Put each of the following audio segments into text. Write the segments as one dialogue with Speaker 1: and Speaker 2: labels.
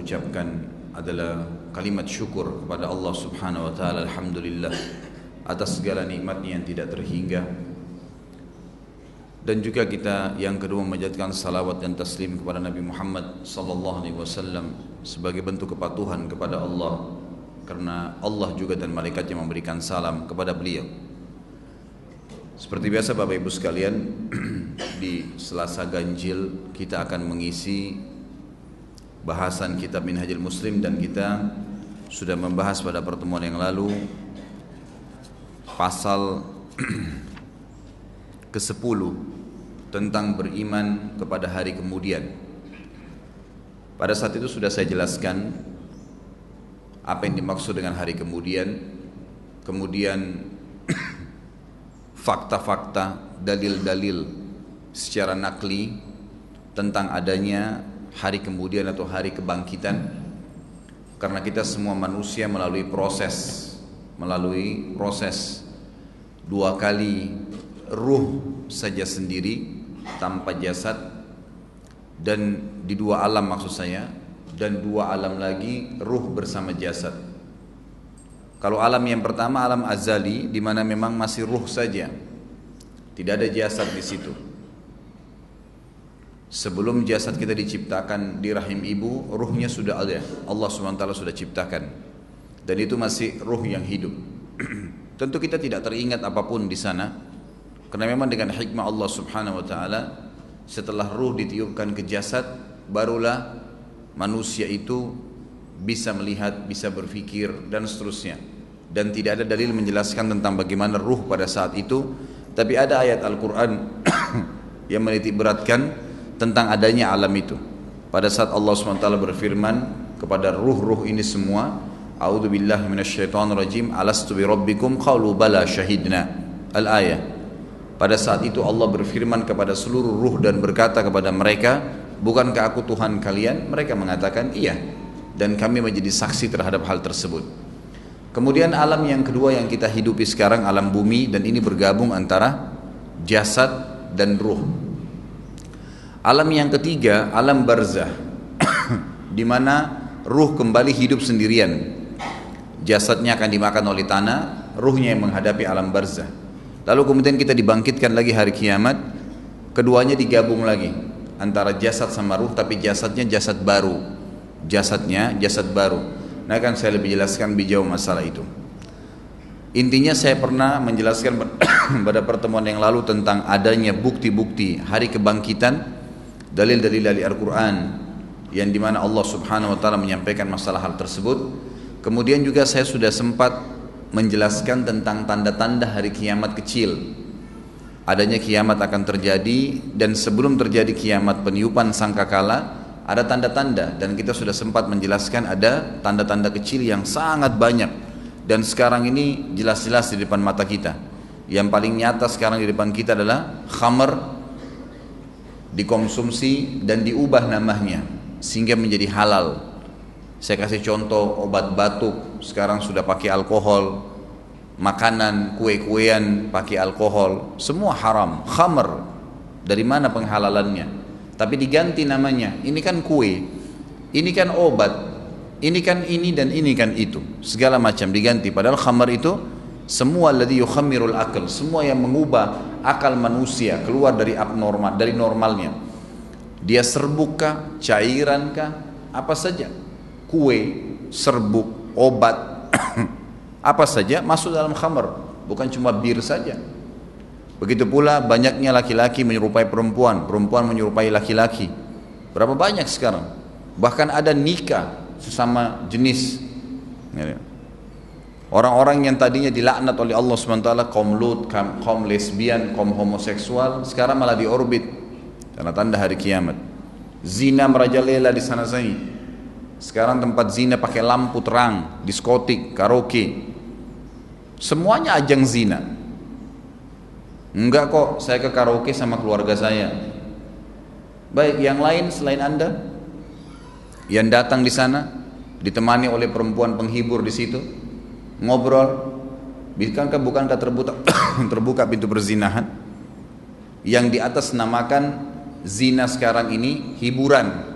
Speaker 1: ucapkan adalah kalimat syukur kepada Allah Subhanahu wa taala. Alhamdulillah atas segala nikmatnya yang tidak terhingga. Dan juga kita yang kedua memanjatkan salawat dan taslim kepada Nabi Muhammad sallallahu alaihi wasallam sebagai bentuk kepatuhan kepada Allah, karena Allah juga dan malaikatnya memberikan salam kepada beliau. Seperti biasa Bapak Ibu sekalian, di Selasa Ganjil kita akan mengisi bahasan kitab Minhajul Muslim, dan kita sudah membahas pada pertemuan yang lalu pasal ke-10 tentang beriman kepada hari kemudian. Pada saat itu sudah saya jelaskan apa yang dimaksud dengan hari kemudian, kemudian fakta-fakta, dalil-dalil secara nakli tentang adanya hari kemudian atau hari kebangkitan. Karena kita semua manusia melalui proses dua kali ruh saja sendiri tanpa jasad, dan di dua alam maksud saya, dan dua alam lagi ruh bersama jasad. Kalau alam yang pertama alam azali, di mana memang masih ruh saja, tidak ada jasad di situ. Sebelum jasad kita diciptakan di rahim ibu, ruhnya sudah ada. Allah SWT sudah ciptakan, dan itu masih ruh yang hidup. Tentu kita tidak teringat apapun di sana, karena memang dengan hikmah Allah Subhanahu Wa Taala, setelah ruh ditiupkan ke jasad, barulah manusia itu bisa melihat, bisa berpikir, dan seterusnya. Dan tidak ada dalil menjelaskan tentang bagaimana ruh pada saat itu, tapi ada ayat Al-Quran yang menitik beratkan tentang adanya alam itu. Pada saat Allah SWT berfirman kepada ruh-ruh ini semua, A'udzubillahi minasyaitonirrajim, alastu birabbikum qalu bala syahidna. Al-ayah. Pada saat itu Allah berfirman kepada seluruh ruh dan berkata kepada mereka, bukankah aku Tuhan kalian? Mereka mengatakan iya, dan kami menjadi saksi terhadap hal tersebut. Kemudian alam yang kedua yang kita hidupi sekarang, alam bumi, dan ini bergabung antara jasad dan ruh. Alam yang ketiga, alam barzah, di mana ruh kembali hidup sendirian. Jasadnya akan dimakan oleh tanah, ruhnya yang menghadapi alam barzah. Lalu kemudian kita dibangkitkan lagi hari kiamat, keduanya digabung lagi antara jasad sama ruh, tapi jasadnya jasad baru. Jasadnya jasad baru. Nah, akan saya lebih jelaskan lebih jauh masalah itu. Intinya saya pernah menjelaskan pada pertemuan yang lalu tentang adanya bukti-bukti hari kebangkitan, dalil-dalil dari Al-Quran yang dimana Allah Subhanahu Wa Taala menyampaikan masalah hal tersebut. Kemudian juga saya sudah sempat menjelaskan tentang tanda-tanda hari kiamat kecil. Adanya kiamat akan terjadi, dan sebelum terjadi kiamat peniupan sangkakala ada tanda-tanda, dan kita sudah sempat menjelaskan ada tanda-tanda kecil yang sangat banyak, dan sekarang ini jelas-jelas di depan mata kita. Yang paling nyata sekarang di depan kita adalah khamr dikonsumsi dan diubah namanya sehingga menjadi halal. Saya kasih contoh, obat batuk sekarang sudah pakai alkohol, makanan, kue-kuean pakai alkohol, semua haram. Khamr, dari mana penghalalannya? Tapi diganti namanya, ini kan kue, ini kan obat, ini kan ini dan ini kan itu, segala macam diganti. Padahal khamr itu semua alladhi yukhammirul akal, semua yang mengubah akal manusia keluar dari abnormal, dari normalnya. Dia serbuk kah, cairan kah, apa saja, kue, serbuk, obat, apa saja masuk dalam khamr, bukan cuma bir saja. Begitu pula banyaknya laki-laki menyerupai perempuan, perempuan menyerupai laki-laki. Berapa banyak sekarang? Bahkan ada nikah sesama jenis. Orang-orang yang tadinya dilaknat oleh Allah SWT, kaum Lut, kaum lesbian, kaum homoseksual, sekarang malah diorbit karena tanda hari kiamat. Zina merajalela di sana sini. Sekarang tempat zina pakai lampu terang, diskotik, karaoke, semuanya ajang zina. Enggak kok, saya ke karaoke sama keluarga saya. Baik, yang lain selain Anda yang datang di sana ditemani oleh perempuan penghibur di situ, ngobrol, bukankah terbuka pintu perzinahan? Yang di atas namakan zina sekarang ini hiburan.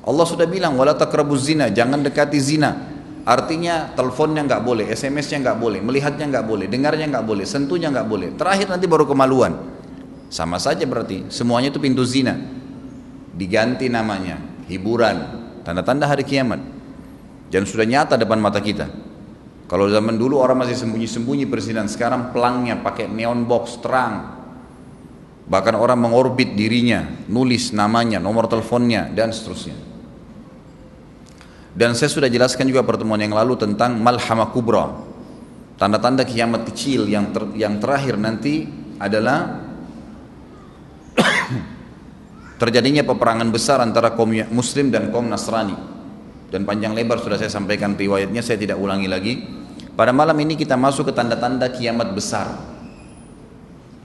Speaker 1: Allah sudah bilang wala taqrabuz zina, jangan dekati zina. Artinya teleponnya nggak boleh, SMS-nya nggak boleh, melihatnya nggak boleh, dengarnya nggak boleh, sentuhnya nggak boleh. Terakhir nanti baru kemaluan. Sama saja berarti semuanya itu pintu zina. Diganti namanya hiburan, tanda-tanda hari kiamat. Dan sudah nyata depan mata kita. Kalau zaman dulu orang masih sembunyi-sembunyi perzinahan, sekarang pelangnya pakai neon box terang. Bahkan orang mengorbit dirinya, nulis namanya, nomor teleponnya, dan seterusnya. Dan saya sudah jelaskan juga pertemuan yang lalu tentang malhamah kubra. Tanda-tanda kiamat kecil yang terakhir nanti adalah terjadinya peperangan besar antara kaum muslim dan kaum Nasrani. Dan panjang lebar sudah saya sampaikan riwayatnya, saya tidak ulangi lagi. Pada malam ini kita masuk ke tanda-tanda kiamat besar.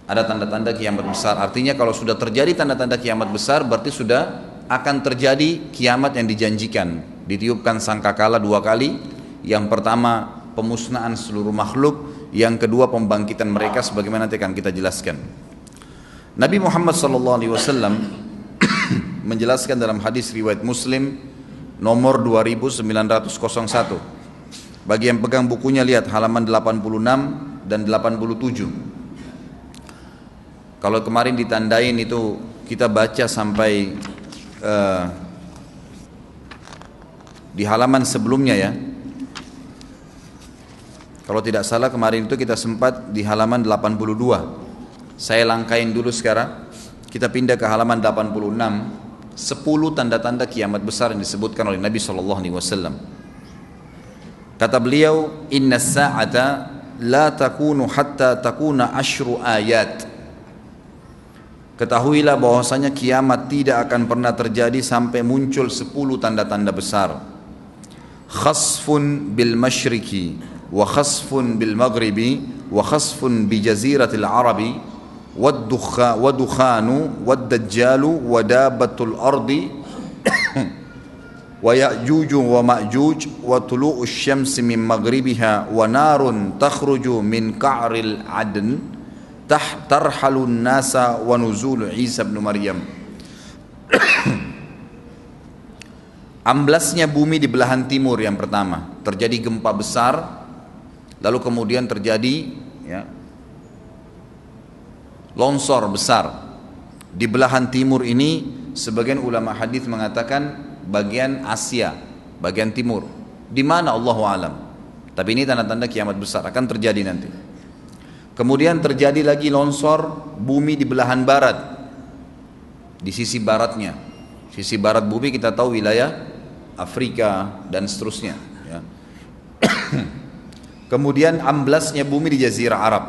Speaker 1: Ada tanda-tanda kiamat besar, artinya kalau sudah terjadi tanda-tanda kiamat besar berarti sudah akan terjadi kiamat yang dijanjikan. Ditiupkan sangkakala 2 kali. Yang pertama pemusnahan seluruh makhluk, yang kedua pembangkitan mereka sebagaimana nanti akan kita jelaskan. Nabi Muhammad SAW menjelaskan dalam hadis riwayat Muslim nomor 2901. Bagi yang pegang bukunya lihat halaman 86 dan 87. Kalau kemarin ditandain itu kita baca sampai di halaman sebelumnya ya. Kalau tidak salah kemarin itu kita sempat di halaman 82. Saya langkain dulu sekarang. Kita pindah ke halaman 86. 10 tanda-tanda kiamat besar yang disebutkan oleh Nabi SAW. Kata beliau, inna sa'ata la takunu hatta takuna ashru ayat. Ketahuilah bahwasanya kiamat tidak akan pernah terjadi sampai muncul 10 tanda-tanda besar. Khasfun bil masyriqi wa khasfun bil maghribi wa khasfun bi jaziratil arabi wad dukhanu wad dajjalu wa dabatul ardi wa ya'juj wa ma'juj wa tulu'ush syamsi min maghribiha wa narun takhruju min ka'ril adn tarhalun nasa wa nuzul Isa bin Maryam. Amblasnya bumi di belahan timur yang pertama, terjadi gempa besar, lalu kemudian terjadi longsor besar. Di belahan timur ini sebagian ulama hadis mengatakan bagian Asia, bagian timur. Di mana Allahu alam. Tapi ini tanda-tanda kiamat besar akan terjadi nanti. Kemudian terjadi lagi longsor bumi di belahan barat, di sisi baratnya. Sisi barat bumi kita tahu wilayah Afrika dan seterusnya ya. Kemudian amblasnya bumi di Jazirah Arab.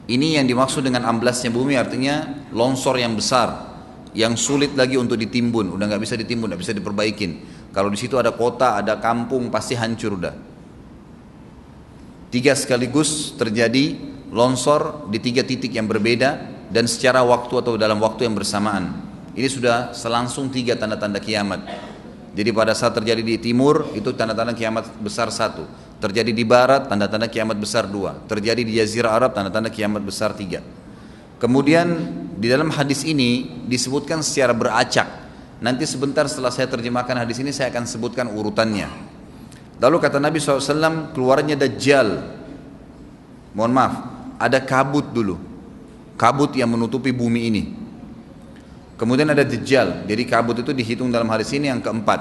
Speaker 1: Ini yang dimaksud dengan amblasnya bumi, artinya longsor yang besar, yang sulit lagi untuk ditimbun, udah nggak bisa ditimbun, nggak bisa diperbaikin. Kalau di situ ada kota, ada kampung, pasti hancur udah. 3 sekaligus terjadi longsor di 3 titik yang berbeda dan secara waktu atau dalam waktu yang bersamaan. Ini sudah selangsung 3 tanda-tanda kiamat. Jadi pada saat terjadi di timur itu tanda-tanda kiamat besar 1, terjadi di barat tanda-tanda kiamat besar 2, terjadi di Jazirah Arab tanda-tanda kiamat besar 3. Kemudian di dalam hadis ini disebutkan secara beracak. Nanti sebentar setelah saya terjemahkan hadis ini saya akan sebutkan urutannya. Lalu kata Nabi SAW, keluarnya Dajjal. Mohon maaf, ada kabut dulu, kabut yang menutupi bumi ini. Kemudian ada Dajjal. Jadi kabut itu dihitung dalam hadis ini yang keempat.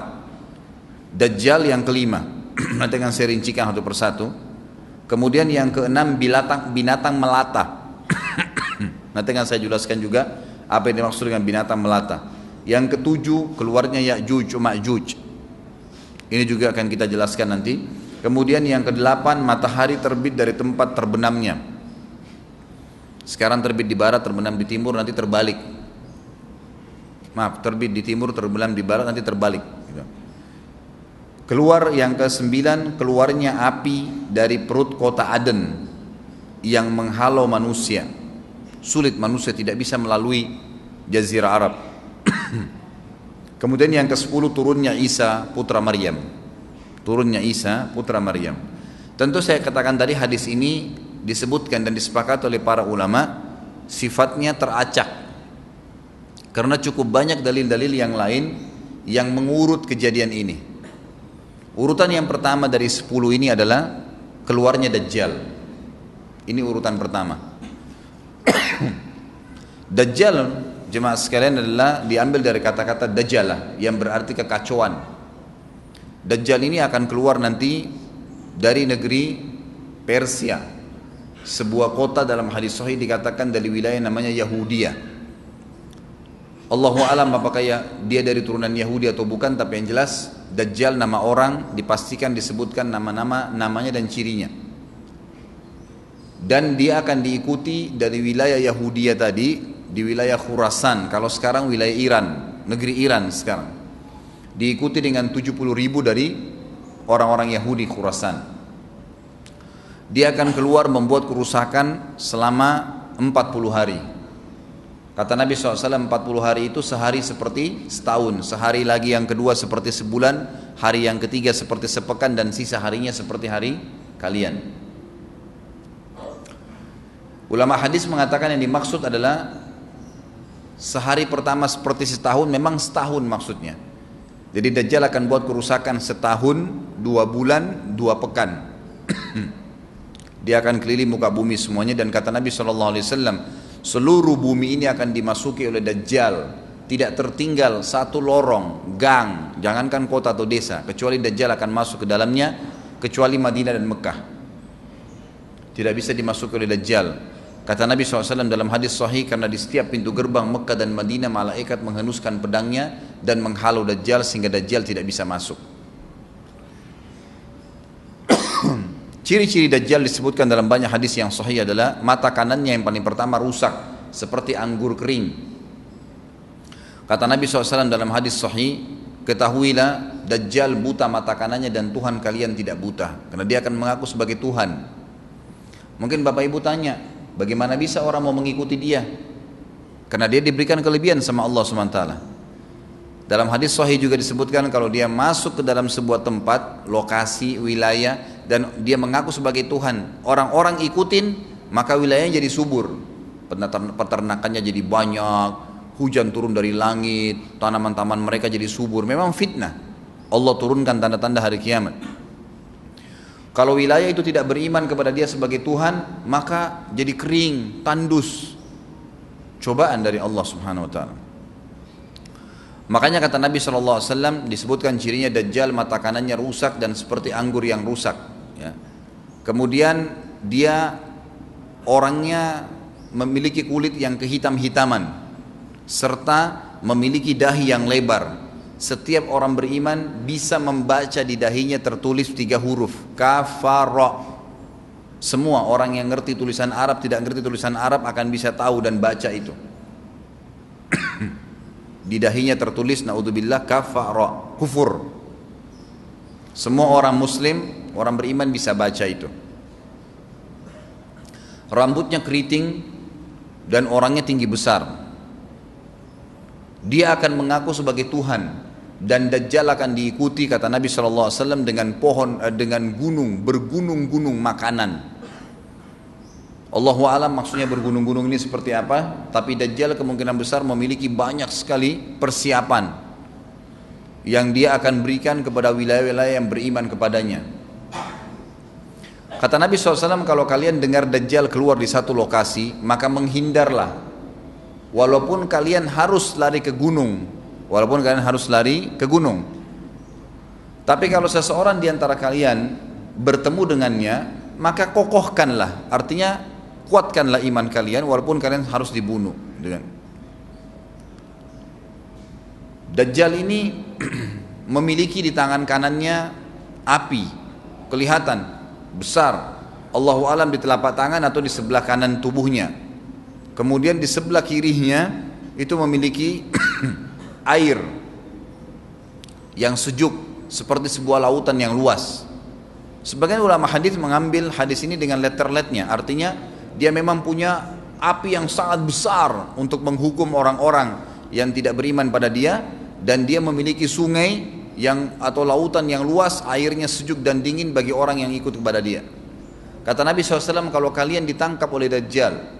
Speaker 1: Dajjal yang kelima. Nanti akan saya rincikan satu persatu. Kemudian yang keenam binatang melata. Nanti akan saya jelaskan juga apa yang dimaksud dengan binatang melata. Yang ketujuh keluarnya Ya'juj Ma'juj. Ini juga akan kita jelaskan nanti. Kemudian yang kedelapan matahari terbit dari tempat terbenamnya. Sekarang terbit di barat, terbenam di timur, nanti terbalik. Maaf, terbit di timur, terbenam di barat, nanti terbalik. Keluar yang ke-9, keluarnya api dari perut kota Aden yang menghalau manusia. Sulit, manusia tidak bisa melalui Jazirah Arab. Kemudian yang ke-10 turunnya Isa putra Maryam. Turunnya Isa putra Maryam. Tentu saya katakan tadi hadis ini disebutkan dan disepakati oleh para ulama sifatnya teracak. Karena cukup banyak dalil-dalil yang lain yang mengurut kejadian ini. Urutan yang pertama dari 10 ini adalah keluarnya Dajjal. Ini urutan pertama. Dajjal, jemaah sekalian, adalah diambil dari kata-kata Dajjalah yang berarti kekacauan. Dajjal ini akan keluar nanti dari negeri Persia. Sebuah kota dalam hadis sahih dikatakan dari wilayah namanya Yahudiyah. Allahu alam apakah dia dari turunan Yahudi atau bukan, tapi yang jelas Dajjal nama orang, dipastikan disebutkan namanya dan cirinya. Dan dia akan diikuti dari wilayah Yahudiyah tadi, di wilayah Khurasan, kalau sekarang wilayah Iran, negeri Iran sekarang. Diikuti dengan 70.000 dari orang-orang Yahudi Khurasan. Dia akan keluar membuat kerusakan selama 40 hari. Kata Nabi SAW, 40 hari itu sehari seperti setahun, sehari lagi yang kedua seperti sebulan, hari yang ketiga seperti sepekan, dan sisa harinya seperti hari kalian. Ulama hadis mengatakan yang dimaksud adalah sehari pertama seperti setahun, memang setahun maksudnya. Jadi Dajjal akan buat kerusakan setahun, 2 bulan, 2 pekan. Dia akan keliling muka bumi semuanya, dan kata Nabi SAW, seluruh bumi ini akan dimasuki oleh Dajjal, tidak tertinggal satu lorong, gang, jangankan kota atau desa, kecuali Dajjal akan masuk ke dalamnya, kecuali Madinah dan Mekah. Tidak bisa dimasuki oleh Dajjal. Kata Nabi SAW dalam hadis sahih, karena di setiap pintu gerbang Mekah dan Madinah malaikat menghenuskan pedangnya dan menghalau Dajjal sehingga Dajjal tidak bisa masuk. Ciri-ciri Dajjal disebutkan dalam banyak hadis yang sahih adalah mata kanannya yang paling pertama rusak seperti anggur kering. Kata Nabi SAW dalam hadis sahih, ketahuilah Dajjal buta mata kanannya dan Tuhan kalian tidak buta, karena dia akan mengaku sebagai Tuhan. Mungkin Bapak Ibu tanya, bagaimana bisa orang mau mengikuti dia? Karena dia diberikan kelebihan sama Allah SWT. Dalam hadis sahih juga disebutkan kalau dia masuk ke dalam sebuah tempat, lokasi, wilayah, dan dia mengaku sebagai Tuhan, orang-orang ikutin, maka wilayahnya jadi subur, peternakannya jadi banyak, hujan turun dari langit, tanaman-tanaman mereka jadi subur. Memang fitnah, Allah turunkan tanda-tanda hari kiamat. Kalau wilayah itu tidak beriman kepada dia sebagai Tuhan, maka jadi kering, tandus, cobaan dari Allah Subhanahu Wa Taala. Makanya kata Nabi SAW disebutkan cirinya Dajjal mata kanannya rusak dan seperti anggur yang rusak, ya. Kemudian dia orangnya memiliki kulit yang kehitam-hitaman serta memiliki dahi yang lebar. Setiap orang beriman bisa membaca di dahinya tertulis 3 huruf kafara. Semua orang yang ngerti tulisan Arab, tidak ngerti tulisan Arab akan bisa tahu dan baca itu. Di dahinya tertulis naudzubillah kafara, kufur. Semua orang muslim, orang beriman bisa baca itu. Rambutnya keriting dan orangnya tinggi besar. Dia akan mengaku sebagai Tuhan, dan Dajjal akan diikuti kata Nabi SAW dengan pohon, dengan gunung, bergunung-gunung makanan. Allahu alam maksudnya bergunung-gunung ini seperti apa, tapi Dajjal kemungkinan besar memiliki banyak sekali persiapan yang dia akan berikan kepada wilayah-wilayah yang beriman kepadanya. Kata Nabi SAW, kalau kalian dengar Dajjal keluar di satu lokasi, maka menghindarlah, walaupun kalian harus lari ke gunung, tapi kalau seseorang di antara kalian bertemu dengannya, maka kokohkanlah, artinya kuatkanlah iman kalian walaupun kalian harus dibunuh. Dajjal ini memiliki di tangan kanannya api, kelihatan besar, Allahu alam di telapak tangan atau di sebelah kanan tubuhnya. Kemudian di sebelah kirinya itu memiliki air yang sejuk seperti sebuah lautan yang luas. Sebagian ulama hadis mengambil hadis ini dengan letter-letternya, artinya dia memang punya api yang sangat besar untuk menghukum orang-orang yang tidak beriman pada dia, dan dia memiliki sungai atau lautan yang luas, airnya sejuk dan dingin bagi orang yang ikut kepada dia. Kata Nabi SAW, kalau kalian ditangkap oleh Dajjal,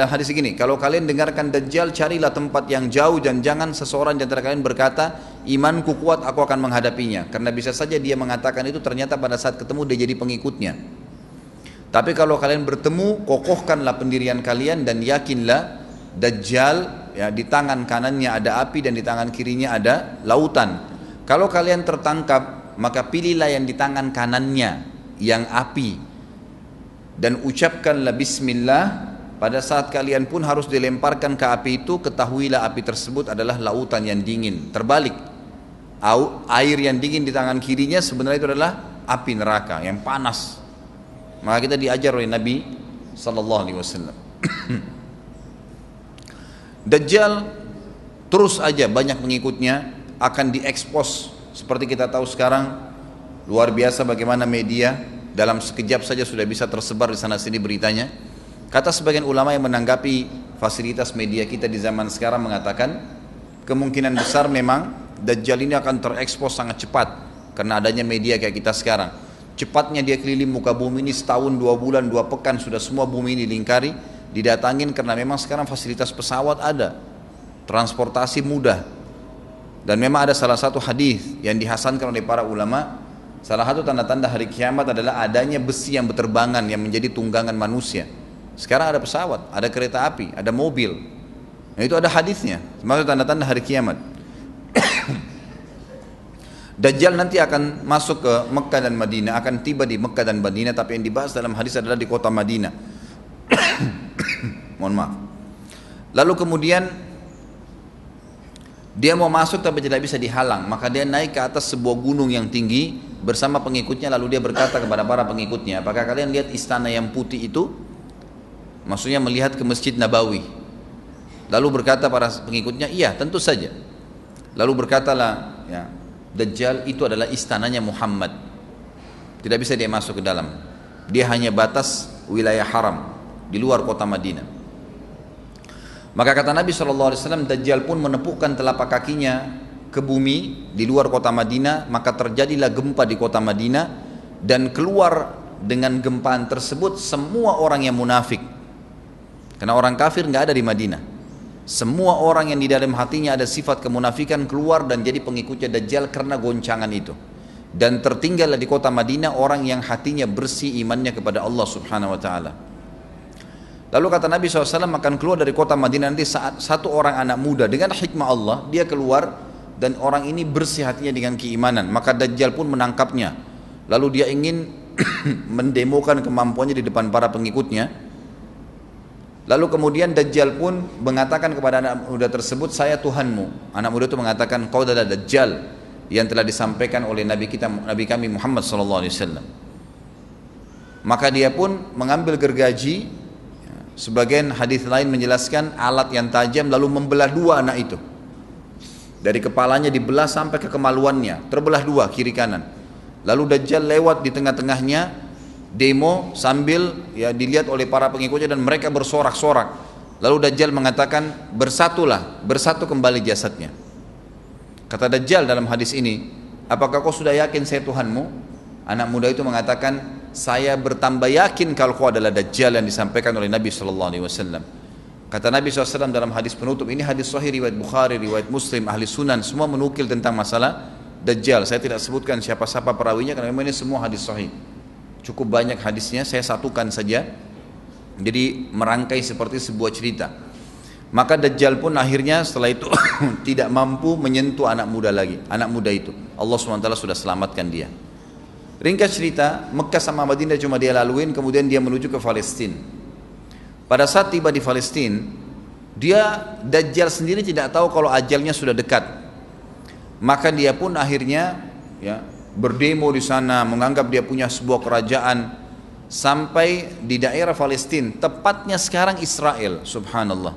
Speaker 1: hadis begini, kalau kalian dengarkan Dajjal, carilah tempat yang jauh dan jangan seseorang di antara kalian berkata, imanku kuat, aku akan menghadapinya. Karena bisa saja dia mengatakan itu, ternyata pada saat ketemu dia jadi pengikutnya. Tapi kalau kalian bertemu, kokohkanlah pendirian kalian dan yakinlah Dajjal, ya, di tangan kanannya ada api dan di tangan kirinya ada lautan. Kalau kalian tertangkap, maka pilihlah yang di tangan kanannya, yang api, dan ucapkanlah bismillah. Pada saat kalian pun harus dilemparkan ke api itu, ketahuilah api tersebut adalah lautan yang dingin. Terbalik, air yang dingin di tangan kirinya sebenarnya itu adalah api neraka yang panas. Maka kita diajar oleh Nabi SAW. Dajjal terus aja banyak pengikutnya, akan diekspos. Seperti kita tahu sekarang, luar biasa bagaimana media dalam sekejap saja sudah bisa tersebar di sana sini beritanya. Kata sebagian ulama yang menanggapi fasilitas media kita di zaman sekarang mengatakan, kemungkinan besar memang Dajjal ini akan terekspos sangat cepat karena adanya media kayak kita sekarang. Cepatnya dia keliling muka bumi ini setahun, 2 bulan, 2 pekan sudah semua bumi ini dilingkari, didatangin, karena memang sekarang fasilitas pesawat ada, transportasi mudah. Dan memang ada salah satu hadis yang dihasankan oleh para ulama, salah satu tanda-tanda hari kiamat adalah adanya besi yang berterbangan yang menjadi tunggangan manusia. Sekarang ada pesawat, ada kereta api, ada mobil. Nah, itu ada hadisnya, termasuk tanda-tanda hari kiamat. Dajjal nanti akan masuk ke Mekah dan Madinah, akan tiba di Mekah dan Madinah, tapi yang dibahas dalam hadis adalah di kota Madinah. Mohon maaf. Lalu kemudian dia mau masuk tapi tidak bisa dihalang, maka dia naik ke atas sebuah gunung yang tinggi bersama pengikutnya. Lalu dia berkata kepada para pengikutnya, apakah kalian lihat istana yang putih itu? Maksudnya melihat ke Masjid Nabawi. Lalu berkata para pengikutnya, iya tentu saja. Lalu berkatalah, ya, Dajjal itu adalah istananya Muhammad, tidak bisa dia masuk ke dalam, dia hanya batas wilayah haram di luar kota Madinah. Maka kata Nabi SAW, Dajjal pun menepukkan telapak kakinya ke bumi di luar kota Madinah, maka terjadilah gempa di kota Madinah, dan keluar dengan gempaan tersebut semua orang yang munafik, karena orang kafir nggak ada di Madinah. Semua orang yang di dalam hatinya ada sifat kemunafikan keluar dan jadi pengikutnya Dajjal karena goncangan itu. Dan tertinggallah di kota Madinah orang yang hatinya bersih imannya kepada Allah Subhanahu wa ta'ala. Lalu kata Nabi SAW, akan keluar dari kota Madinah nanti saat satu orang anak muda dengan hikmah Allah, dia keluar dan orang ini bersih hatinya dengan keimanan. Maka Dajjal pun menangkapnya. Lalu dia ingin mendemokan kemampuannya di depan para pengikutnya. Lalu kemudian Dajjal pun mengatakan kepada anak muda tersebut, saya Tuhanmu. Anak muda itu mengatakan, kau adalah Dajjal yang telah disampaikan oleh Nabi kami Muhammad SAW. Maka dia pun mengambil gergaji, sebagian hadis lain menjelaskan alat yang tajam, lalu membelah dua anak itu. Dari kepalanya dibelah sampai ke kemaluannya, terbelah dua kiri kanan. Lalu Dajjal lewat di tengah-tengahnya, demo sambil ya dilihat oleh para pengikutnya dan mereka bersorak-sorak. Lalu Dajjal mengatakan, bersatulah, bersatu kembali jasadnya. Kata Dajjal dalam hadis ini, apakah kau sudah yakin saya Tuhanmu? Anak muda itu mengatakan, saya bertambah yakin kalau kau adalah Dajjal yang disampaikan oleh Nabi SAW. Kata Nabi SAW dalam hadis penutup, ini hadis sahih riwayat Bukhari, riwayat Muslim, ahli sunan, semua menukil tentang masalah Dajjal. Saya tidak sebutkan siapa-siapa perawinya karena memang ini semua hadis sahih. Cukup banyak hadisnya, saya satukan saja, jadi merangkai seperti sebuah cerita. Maka Dajjal pun akhirnya setelah itu tidak mampu menyentuh anak muda lagi. Anak muda itu Allah SWT sudah selamatkan dia. Ringkas cerita, Mekah sama Madinah cuma dia laluin, kemudian dia menuju ke Palestina. Pada saat tiba di Palestina, Dajjal sendiri tidak tahu kalau ajalnya sudah dekat. Maka dia pun akhirnya ya berdemo di sana, menganggap dia punya sebuah kerajaan sampai di daerah Palestina, tepatnya sekarang Israel. Subhanallah,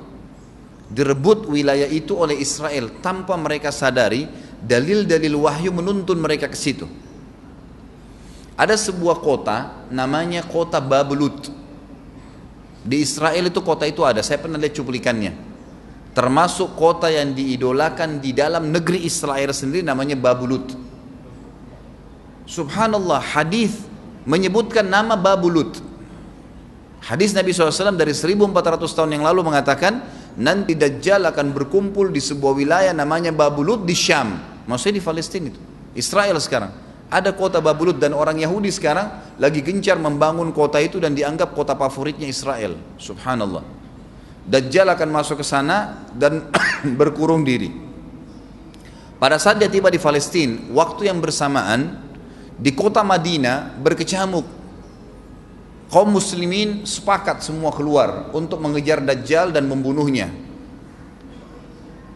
Speaker 1: direbut wilayah itu oleh Israel tanpa mereka sadari. Dalil-dalil wahyu menuntun mereka ke situ. Ada sebuah kota namanya kota Babelut di Israel. Itu kota itu ada, saya pernah lihat cuplikannya, termasuk kota yang diidolakan di dalam negeri Israel sendiri, namanya Babelut. Subhanallah, hadis menyebutkan nama Babelut. Hadis Nabi SAW dari 1400 tahun yang lalu mengatakan, nanti Dajjal akan berkumpul di sebuah wilayah namanya Babelut di Syam. Maksudnya di Palestina itu, Israel sekarang. Ada kota Babulut dan orang Yahudi sekarang lagi gencar membangun kota itu dan dianggap kota favoritnya Israel. Subhanallah. Dajjal akan masuk ke sana dan berkurung diri. Pada saat dia tiba di Palestina, waktu yang bersamaan di kota Madinah berkecamuk. Kaum muslimin sepakat semua keluar untuk mengejar Dajjal dan membunuhnya.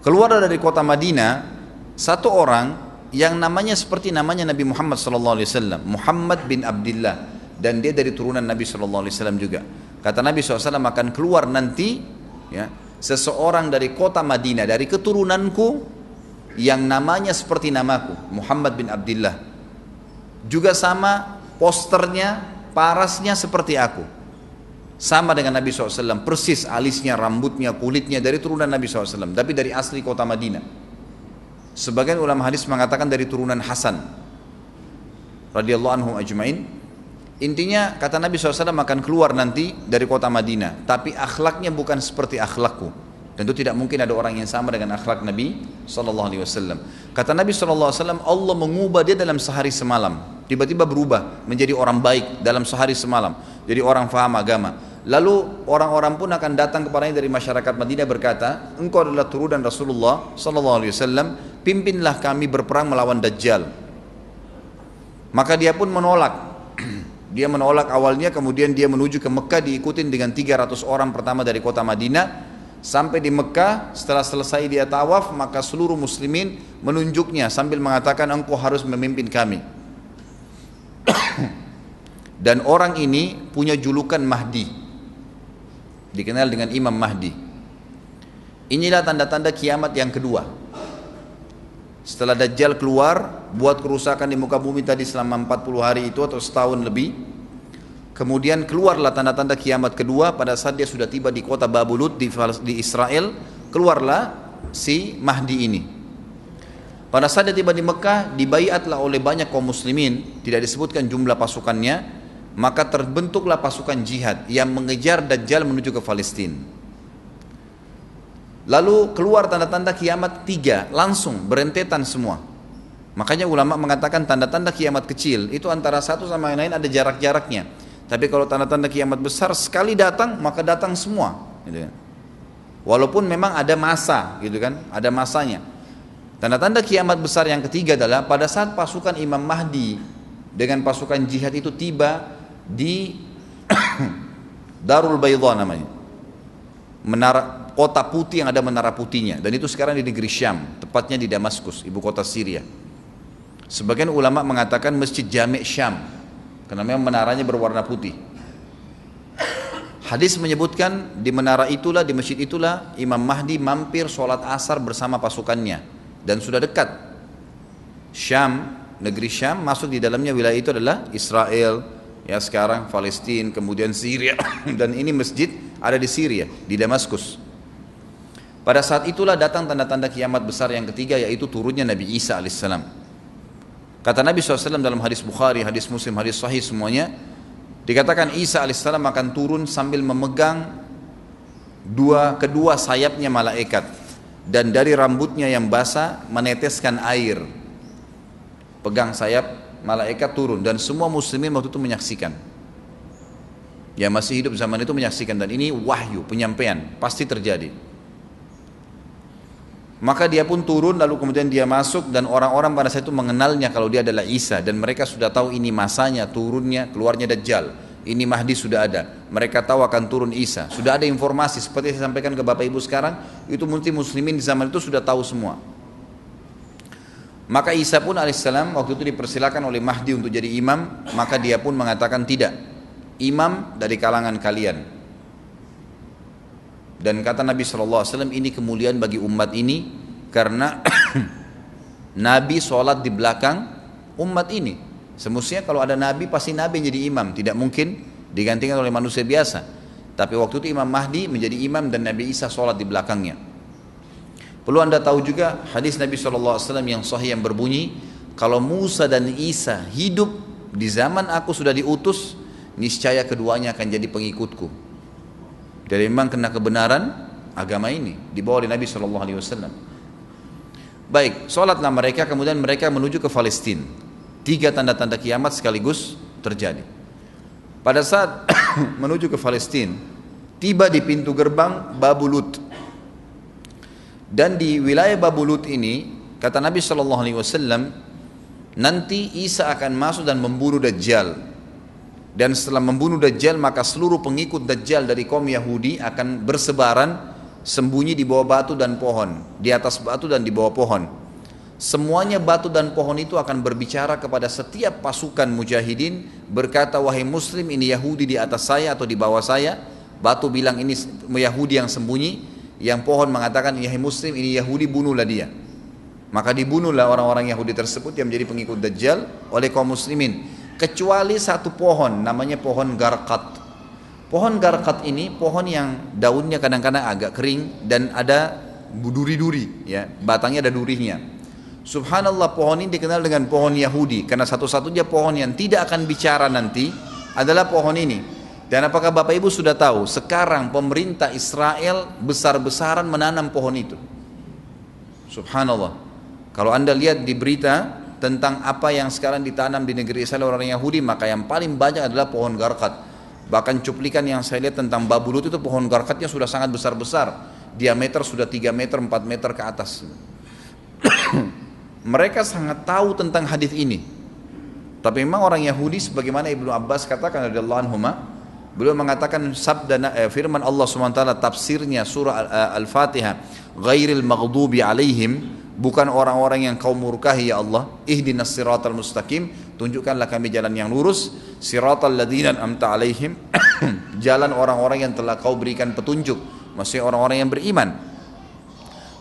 Speaker 1: Keluar dari kota Madinah satu orang yang namanya seperti namanya Nabi Muhammad SAW, Muhammad bin Abdullah, dan dia dari turunan Nabi SAW juga. Kata Nabi SAW akan keluar nanti ya, seseorang dari kota Madinah, dari keturunanku yang namanya seperti namaku, Muhammad bin Abdullah, juga sama posternya, parasnya seperti aku, sama dengan Nabi SAW, persis alisnya, rambutnya, kulitnya dari turunan Nabi SAW, tapi dari asli kota Madinah. Sebagian ulama hadis mengatakan dari turunan Hasan radhiyallahu anhu ajmain. Intinya kata Nabi SAW akan keluar nanti dari kota Madinah, tapi akhlaknya bukan seperti akhlakku. Tentu tidak mungkin ada orang yang sama dengan akhlak Nabi SAW. Kata Nabi SAW, Allah mengubah dia dalam sehari semalam. Tiba-tiba berubah menjadi orang baik dalam sehari semalam, jadi orang faham agama. Lalu orang-orang pun akan datang kepadanya dari masyarakat Madinah berkata, engkau adalah turunan Rasulullah SAW, pimpinlah kami berperang melawan Dajjal. Maka dia pun menolak. Dia menolak awalnya, kemudian dia menuju ke Mekah diikutin dengan 300 orang pertama dari kota Madinah. Sampai di Mekah, setelah selesai dia tawaf, maka seluruh muslimin menunjuknya sambil mengatakan, engkau harus memimpin kami. Dan orang ini punya julukan Mahdi, dikenal dengan Imam Mahdi. Inilah tanda-tanda kiamat yang kedua. Setelah Dajjal keluar, buat kerusakan di muka bumi tadi selama 40 hari itu atau setahun lebih, kemudian keluarlah tanda-tanda kiamat kedua pada saat dia sudah tiba di kota Babulut di Israel. Keluarlah si Mahdi ini. Pada saat dia tiba di Mekah, dibaiatlah oleh banyak kaum muslimin, tidak disebutkan jumlah pasukannya, maka terbentuklah pasukan jihad yang mengejar Dajjal menuju ke Palestina. Lalu keluar tanda-tanda kiamat 3, langsung berentetan semua. Makanya ulama mengatakan tanda-tanda kiamat kecil itu antara satu sama yang lain ada jarak-jaraknya. Tapi kalau tanda-tanda kiamat besar sekali datang, maka datang semua, gitu kan. Walaupun memang ada masa, gitu kan, ada masanya. Tanda-tanda kiamat besar yang ketiga adalah pada saat pasukan Imam Mahdi dengan pasukan jihad itu tiba di Darul Baydha namanya, menara kota putih yang ada menara putihnya, dan itu sekarang di negeri Syam, tepatnya di Damaskus, ibu kota Syria. Sebagian ulama mengatakan Masjid Jami' Syam, karena memang menaranya berwarna putih. Hadis menyebutkan di menara itulah, di masjid itulah Imam Mahdi mampir sholat asar bersama pasukannya. Dan sudah dekat Syam, negeri Syam, masuk di dalamnya wilayah itu adalah Israel, ya sekarang Palestina, kemudian Syria, dan ini masjid ada di Syria, di Damaskus. Pada saat itulah datang tanda-tanda kiamat besar yang ketiga, yaitu turunnya Nabi Isa alaihissalam. Kata Nabi SAW dalam hadis Bukhari, hadis Muslim, hadis Sahih semuanya, dikatakan Isa alaihissalam akan turun sambil memegang kedua sayapnya malaikat, dan dari rambutnya yang basah meneteskan air. Pegang sayap malaikat turun, dan semua muslimin waktu itu menyaksikan. Yang masih hidup zaman itu menyaksikan, dan ini wahyu, penyampaian, pasti terjadi. Maka dia pun turun, lalu kemudian dia masuk, dan orang-orang pada saat itu mengenalnya kalau dia adalah Isa, dan mereka sudah tahu ini masanya turunnya, keluarnya Dajjal. Ini Mahdi sudah ada, mereka tahu akan turun Isa, sudah ada informasi seperti saya sampaikan ke Bapak Ibu sekarang, itu mungkin muslimin di zaman itu sudah tahu semua. Maka Isa pun alaihissalam waktu itu dipersilakan oleh Mahdi untuk jadi imam, maka dia pun mengatakan tidak, imam dari kalangan kalian. Dan kata Nabi SAW, ini kemuliaan bagi umat ini karena Nabi sholat di belakang umat ini. Semestinya kalau ada Nabi, pasti Nabi yang jadi imam, tidak mungkin digantikan oleh manusia biasa. Tapi waktu itu Imam Mahdi menjadi imam dan Nabi Isa sholat di belakangnya. Perlu anda tahu juga hadis Nabi SAW yang sahih yang berbunyi, kalau Musa dan Isa hidup di zaman aku sudah diutus, niscaya keduanya akan jadi pengikutku. Jadi memang kena kebenaran agama ini dibawa oleh Nabi SAW. Baik, sholatlah mereka, kemudian mereka menuju ke Palestina. 3 tanda-tanda kiamat sekaligus terjadi. Pada saat menuju ke Palestina, tiba di pintu gerbang Babulut. Dan di wilayah Babulut ini, kata Nabi SAW, nanti Isa akan masuk dan membunuh Dajjal. Dan setelah membunuh Dajjal, maka seluruh pengikut Dajjal dari kaum Yahudi akan bersebaran sembunyi di bawah batu dan pohon, di atas batu dan di bawah pohon. Semuanya batu dan pohon itu akan berbicara kepada setiap pasukan mujahidin, berkata, wahai muslim, ini Yahudi di atas saya atau di bawah saya. Batu bilang ini Yahudi yang sembunyi, yang pohon mengatakan, wahai muslim, ini Yahudi, bunuhlah dia. Maka dibunuhlah orang-orang Yahudi tersebut yang menjadi pengikut Dajjal oleh kaum muslimin, kecuali satu pohon, namanya pohon Garqat. Pohon Garqat ini pohon yang daunnya kadang-kadang agak kering dan ada duri-duri, ya, batangnya ada durinya. Subhanallah, pohon ini dikenal dengan pohon Yahudi karena satu-satunya pohon yang tidak akan bicara nanti adalah pohon ini. Dan apakah Bapak Ibu sudah tahu sekarang pemerintah Israel besar-besaran menanam pohon itu? Subhanallah. Kalau Anda lihat di berita tentang apa yang sekarang ditanam di negeri Israel orang Yahudi, maka yang paling banyak adalah pohon Garqat. Bahkan cuplikan yang saya lihat tentang Babulut itu pohon Garqatnya sudah sangat besar-besar, diameter sudah 3 meter, 4 meter ke atas. Mereka sangat tahu tentang hadis ini. Tapi memang orang Yahudi, sebagaimana Ibnu Abbas katakan radhiyallahu anhuma, beliau mengatakan sabda firman Allah SWT tafsirnya surah Al-Fatihah, ghairil maghdubi alaihim, bukan orang-orang yang kau murkahi ya Allah, ihdinas siratal mustaqim, tunjukkanlah kami jalan yang lurus, siratal ladzina an'amta alaihim, jalan orang-orang yang telah kau berikan petunjuk, maksudnya orang-orang yang beriman.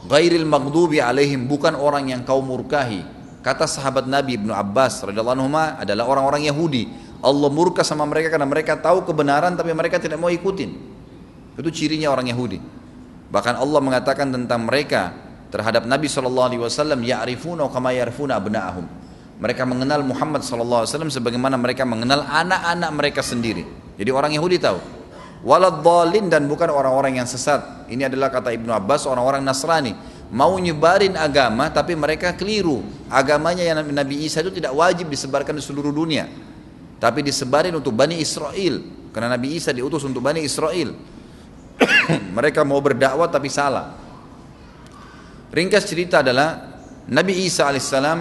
Speaker 1: Ghairil maghdubi alaihim, bukan orang yang kau murkahi. Kata sahabat Nabi Ibnu Abbas radhiyallahu anhu adalah orang-orang Yahudi. Allah murka sama mereka karena mereka tahu kebenaran tapi mereka tidak mau ikutin. Itu cirinya orang Yahudi. Bahkan Allah mengatakan tentang mereka terhadap Nabi SAW, ya'rifuna kama ya'rifuna abna'ahum. Mereka mengenal Muhammad SAW sebagaimana mereka mengenal anak-anak mereka sendiri. Jadi orang Yahudi tahu. Waladhdallin, dan bukan orang-orang yang sesat. Ini adalah kata Ibnu Abbas, orang-orang Nasrani mau nyebarin agama tapi mereka keliru. Agamanya yang Nabi Isa itu tidak wajib disebarkan di seluruh dunia, tapi disebarin untuk Bani Israel, karena Nabi Isa diutus untuk Bani Israel. Mereka mau berdakwah tapi salah. Ringkas cerita adalah Nabi Isa alaihissalam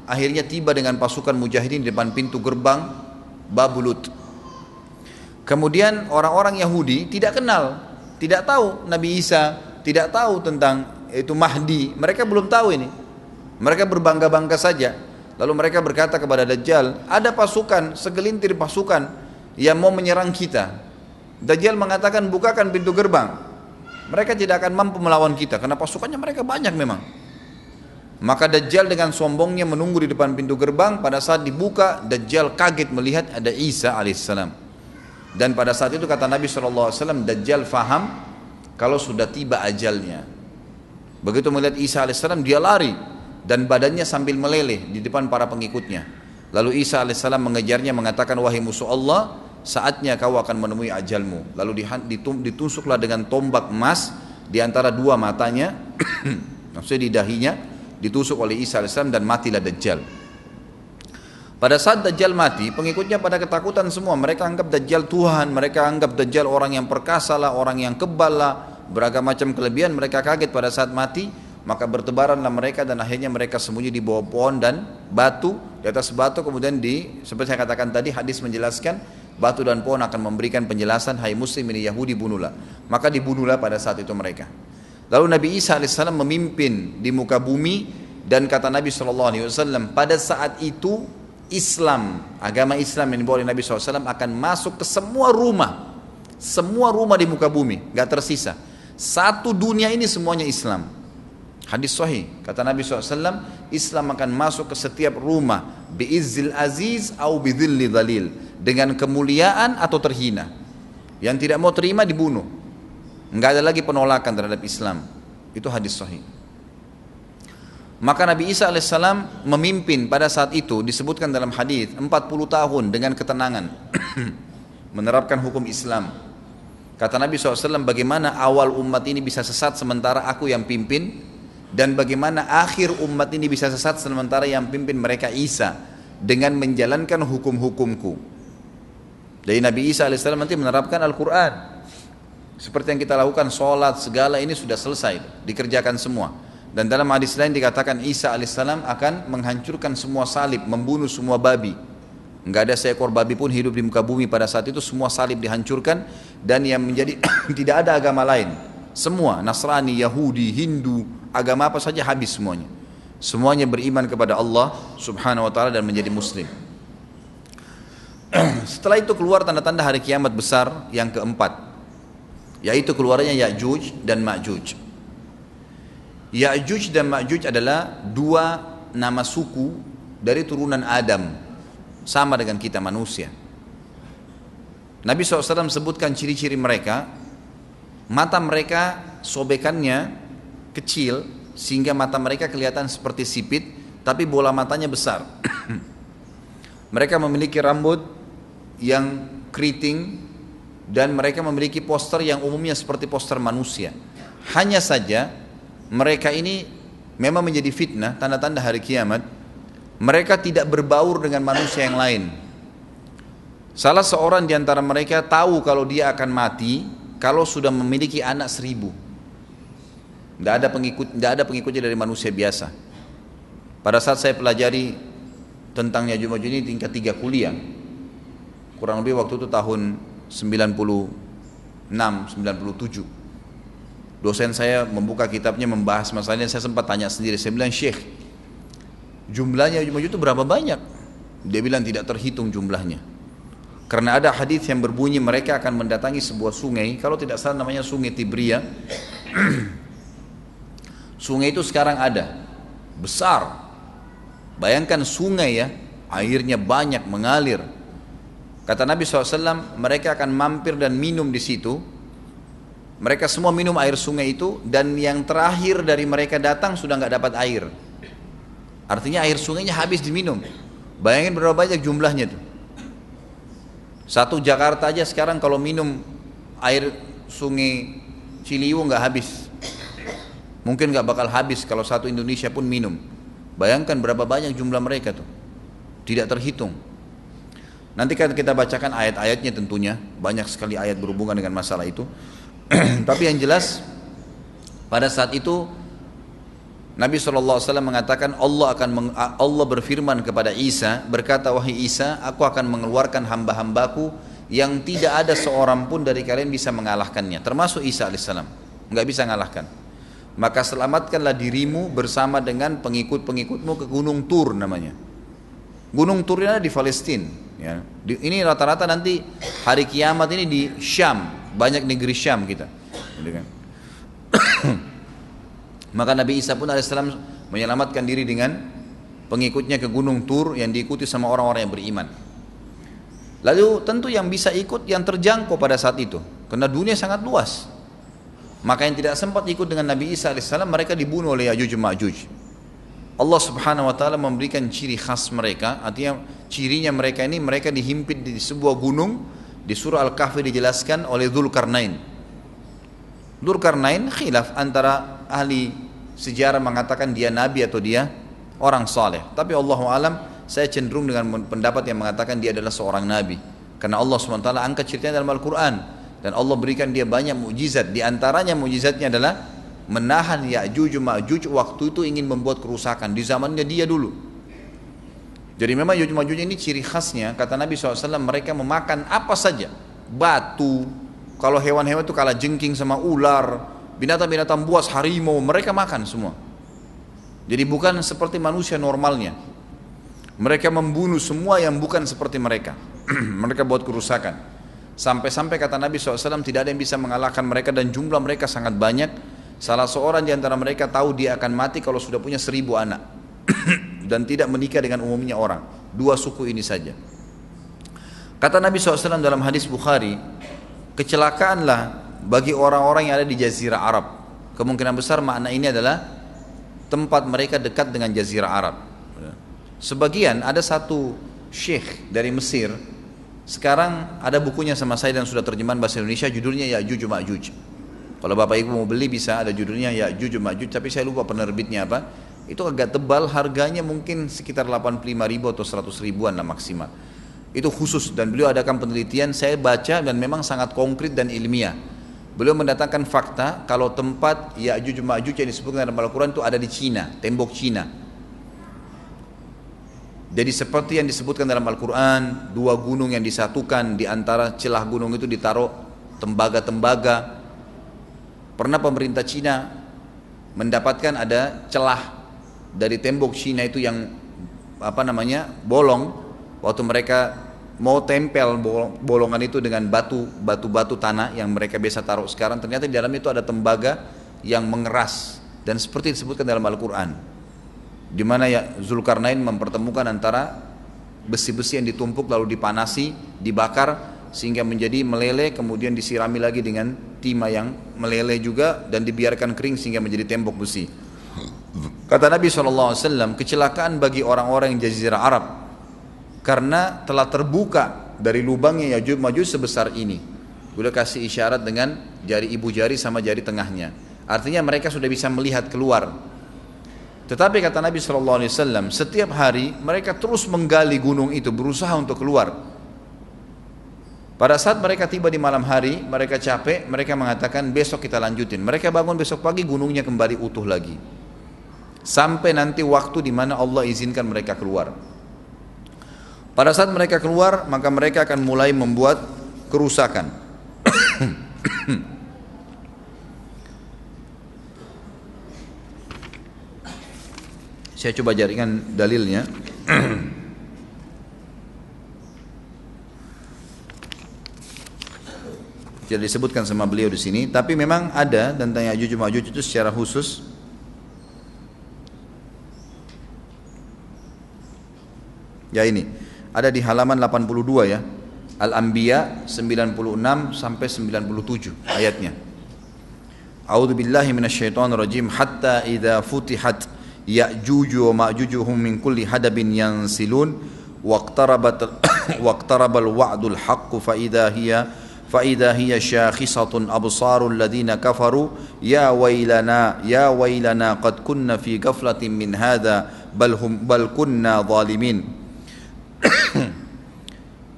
Speaker 1: akhirnya tiba dengan pasukan mujahidin di depan pintu gerbang Babulut. Kemudian orang-orang Yahudi tidak kenal, tidak tahu Nabi Isa, tidak tahu tentang itu Mahdi. Mereka belum tahu ini. Mereka berbangga-bangga saja. Lalu mereka berkata kepada Dajjal, ada pasukan, segelintir pasukan yang mau menyerang kita. Dajjal mengatakan, bukakan pintu gerbang. Mereka tidak akan mampu melawan kita karena pasukannya mereka banyak memang. Maka Dajjal dengan sombongnya menunggu di depan pintu gerbang. Pada saat dibuka, Dajjal kaget melihat ada Isa alaihissalam. Dan pada saat itu kata Nabi SAW, Dajjal faham kalau sudah tiba ajalnya. Begitu melihat Isa alaihissalam, dia lari dan badannya sambil meleleh di depan para pengikutnya. Lalu Isa alaihissalam mengejarnya, mengatakan, wahai musuh Allah, saatnya kau akan menemui ajalmu. Lalu ditusuklah dengan tombak emas di antara dua matanya, maksudnya di dahinya, ditusuk oleh Isa alaihissalam dan matilah Dajjal. Pada saat Dajjal mati, pengikutnya pada ketakutan semua. Mereka anggap Dajjal Tuhan, mereka anggap Dajjal orang yang perkasa lah, orang yang kebal lah, beragam macam kelebihan. Mereka kaget pada saat mati, maka bertebaranlah mereka dan akhirnya mereka sembunyi di bawah pohon dan batu, di atas batu. Kemudian seperti saya katakan tadi, hadis menjelaskan batu dan pohon akan memberikan penjelasan, hai muslim, ini Yahudi, bunuhlah. Maka dibunuhlah pada saat itu mereka. Lalu Nabi Isa AS memimpin di muka bumi, dan kata Nabi SAW, pada saat itu Islam, agama Islam yang dibawa oleh Nabi SAW akan masuk ke semua rumah di muka bumi, gak tersisa. Satu dunia ini semuanya Islam. Hadis sahih, kata Nabi SAW, Islam akan masuk ke setiap rumah, bi'izzil aziz au bidzilli dhalil, dengan kemuliaan atau terhina. Yang tidak mau terima dibunuh. Gak ada lagi penolakan terhadap Islam. Itu hadis sahih. Maka Nabi Isa alaihissalam memimpin pada saat itu, disebutkan dalam hadis 40 tahun dengan ketenangan menerapkan hukum Islam. Kata Nabi SAW, bagaimana awal umat ini bisa sesat sementara aku yang pimpin? dan bagaimana akhir umat ini bisa sesat sementara yang pimpin mereka Isa dengan menjalankan hukum-hukumku. Jadi Nabi Isa alaihissalam nanti menerapkan Al-Quran seperti yang kita lakukan, sholat segala ini sudah selesai, dikerjakan semua. Dan dalam hadis lain dikatakan Isa alaihissalam akan menghancurkan semua salib, membunuh semua babi. Enggak ada seekor babi pun hidup di muka bumi pada saat itu, semua salib dihancurkan. Dan yang menjadi tidak ada agama lain, semua Nasrani, Yahudi, Hindu, agama apa saja habis semuanya. Semuanya beriman kepada Allah subhanahu wa ta'ala dan menjadi muslim. Setelah itu keluar tanda-tanda hari kiamat besar yang keempat, yaitu keluarnya Ya'juj dan Ma'juj. Ya'juj dan Ma'juj adalah dua nama suku dari turunan Adam, sama dengan kita manusia. Nabi SAW sebutkan ciri-ciri mereka. Mata mereka sobekannya kecil sehingga mata mereka kelihatan seperti sipit, tapi bola matanya besar. Mereka memiliki rambut yang keriting dan mereka memiliki poster yang umumnya seperti poster manusia. Hanya saja mereka ini memang menjadi fitnah, tanda-tanda hari kiamat. Mereka tidak berbaur dengan manusia yang lain. Salah seorang di antara mereka tahu kalau dia akan mati kalau sudah memiliki anak 1000. Tidak ada pengikutnya dari manusia biasa. Pada saat saya pelajari tentang Ya'juj Ma'juj ini tingkat 3 kuliah, kurang lebih waktu itu tahun 96, 97. Dosen saya membuka kitabnya membahas masalahnya, saya sempat tanya sendiri, saya bilang, Syekh, jumlahnya Ya'juj Ma'juj itu berapa banyak? Dia bilang tidak terhitung jumlahnya. Karena ada hadis yang berbunyi mereka akan mendatangi sebuah sungai, kalau tidak salah namanya Sungai Tibria. Sungai itu sekarang ada, besar. Bayangkan sungai ya, airnya banyak mengalir. Kata Nabi SAW, mereka akan mampir dan minum di situ. Mereka semua minum air sungai itu, dan yang terakhir dari mereka datang sudah nggak dapat air. Artinya air sungainya habis diminum. Bayangin berapa banyak jumlahnya tuh. Satu Jakarta aja sekarang kalau minum air sungai Ciliwung nggak habis. Mungkin nggak bakal habis kalau satu Indonesia pun minum. Bayangkan berapa banyak jumlah mereka tuh. Tidak terhitung. Nanti kan kita bacakan ayat-ayatnya tentunya. Banyak sekali ayat berhubungan dengan masalah itu. Tapi yang jelas pada saat itu Nabi SAW mengatakan Allah berfirman kepada Isa, berkata, wahai Isa, aku akan mengeluarkan hamba-hambaku yang tidak ada seorang pun dari kalian bisa mengalahkannya, termasuk Isa alaihissalam, nggak bisa mengalahkan. Maka selamatkanlah dirimu bersama dengan pengikut-pengikutmu ke Gunung Tur namanya. Gunung Tur ini di Palestina. Ya. Ini rata-rata nanti hari kiamat ini di Syam. Banyak negeri Syam kita, gitu kan? Maka Nabi Isa pun alaihissalam menyelamatkan diri dengan pengikutnya ke Gunung Tur yang diikuti sama orang-orang yang beriman. Lalu tentu yang bisa ikut yang terjangkau pada saat itu, karena dunia sangat luas. Maka yang tidak sempat ikut dengan Nabi Isa alaihissalam mereka dibunuh oleh Ya'juj Ma'juj. Allah subhanahu wa ta'ala memberikan ciri khas mereka, artinya cirinya mereka ini, mereka dihimpit di sebuah gunung. Di surah Al-Kahfi dijelaskan oleh Dzulkarnain. Dzulkarnain khilaf antara ahli sejarah mengatakan dia nabi atau dia orang saleh. Tapi Allahu alam, saya cenderung dengan pendapat yang mengatakan dia adalah seorang nabi. Karena Allah SWT angkat ceritanya dalam Al-Quran. Dan Allah berikan dia banyak mukjizat. Di antaranya mukjizatnya adalah menahan Ya'juj Ma'juj waktu itu ingin membuat kerusakan. Di zamannya dia dulu. Jadi memang Ya'juj Ma'juj ini ciri khasnya, kata Nabi SAW, mereka memakan apa saja. Batu, kalau hewan-hewan itu kalah jengking sama ular, binatang-binatang buas, harimau, mereka makan semua. Jadi bukan seperti manusia normalnya. Mereka membunuh semua yang bukan seperti mereka. Mereka buat kerusakan. Sampai-sampai kata Nabi SAW tidak ada yang bisa mengalahkan mereka dan jumlah mereka sangat banyak. Salah seorang di antara mereka tahu dia akan mati kalau sudah punya 1000 anak. Dan tidak menikah dengan umumnya orang. 2 suku ini saja. Kata Nabi SAW dalam hadis Bukhari, kecelakaanlah bagi orang-orang yang ada di Jazirah Arab. Kemungkinan besar makna ini adalah tempat mereka dekat dengan Jazirah Arab. Sebagian ada satu syekh dari Mesir, sekarang ada bukunya sama saya dan sudah terjemahan bahasa Indonesia, judulnya Ya'juj Ma'juj. Kalau Bapak Ibu mau beli bisa, ada judulnya Ya'juj Ma'juj, tapi saya lupa penerbitnya apa. Itu agak tebal, harganya mungkin sekitar 85.000 atau 100 ribuan lah maksimal. Itu khusus, dan beliau adakan penelitian, saya baca dan memang sangat konkret dan ilmiah. Beliau mendatangkan fakta kalau tempat Ya'juj Ma'juj yang disebutkan dalam Al-Quran itu ada di Cina, tembok Cina. Jadi seperti yang disebutkan dalam Al-Quran, dua gunung yang disatukan, di antara celah gunung itu ditaruh tembaga-tembaga. Pernah pemerintah Cina mendapatkan ada celah dari tembok Cina itu yang bolong, waktu mereka mau tempel bolongan itu dengan batu tanah yang mereka biasa taruh sekarang, ternyata di dalam itu ada tembaga yang mengeras, dan seperti disebutkan dalam Al-Quran, di mana ya Zulkarnain mempertemukan antara besi-besi yang ditumpuk lalu dipanasi, dibakar sehingga menjadi meleleh, kemudian disirami lagi dengan timah yang meleleh juga dan dibiarkan kering sehingga menjadi tembok besi. Kata Nabi SAW, kecelakaan bagi orang-orang yang Jazirah Arab karena telah terbuka dari lubangnya Ya'juj Ma'juj sebesar ini. Udah kasih isyarat dengan jari ibu jari sama jari tengahnya. Artinya mereka sudah bisa melihat keluar. Tetapi kata Nabi SAW, setiap hari mereka terus menggali gunung itu, berusaha untuk keluar. Pada saat mereka tiba di malam hari, mereka capek, mereka mengatakan besok kita lanjutin. Mereka bangun besok pagi, gunungnya kembali utuh lagi. Sampai nanti waktu di mana Allah izinkan mereka keluar. Pada saat mereka keluar, maka mereka akan mulai membuat kerusakan. Saya coba jaringkan dalilnya. Tidak disebutkan sama beliau di sini, tapi memang ada tentang Ya'juj Ma'juj itu secara khusus. Ya ini, ada di halaman 82 ya. Al-Anbiya 96 sampai 97 ayatnya. A'udzu billahi minasyaitonir rajim, hatta idza futihat Ya'juj wa Ma'jujuhum min kulli hadabin yansilun waqtarabal wa'dul haqqu fa idza hiya syakhisatun absarul ladzina kafaru ya wailana qad kunna fi ghaflatin min hadza bal kunna zalimin.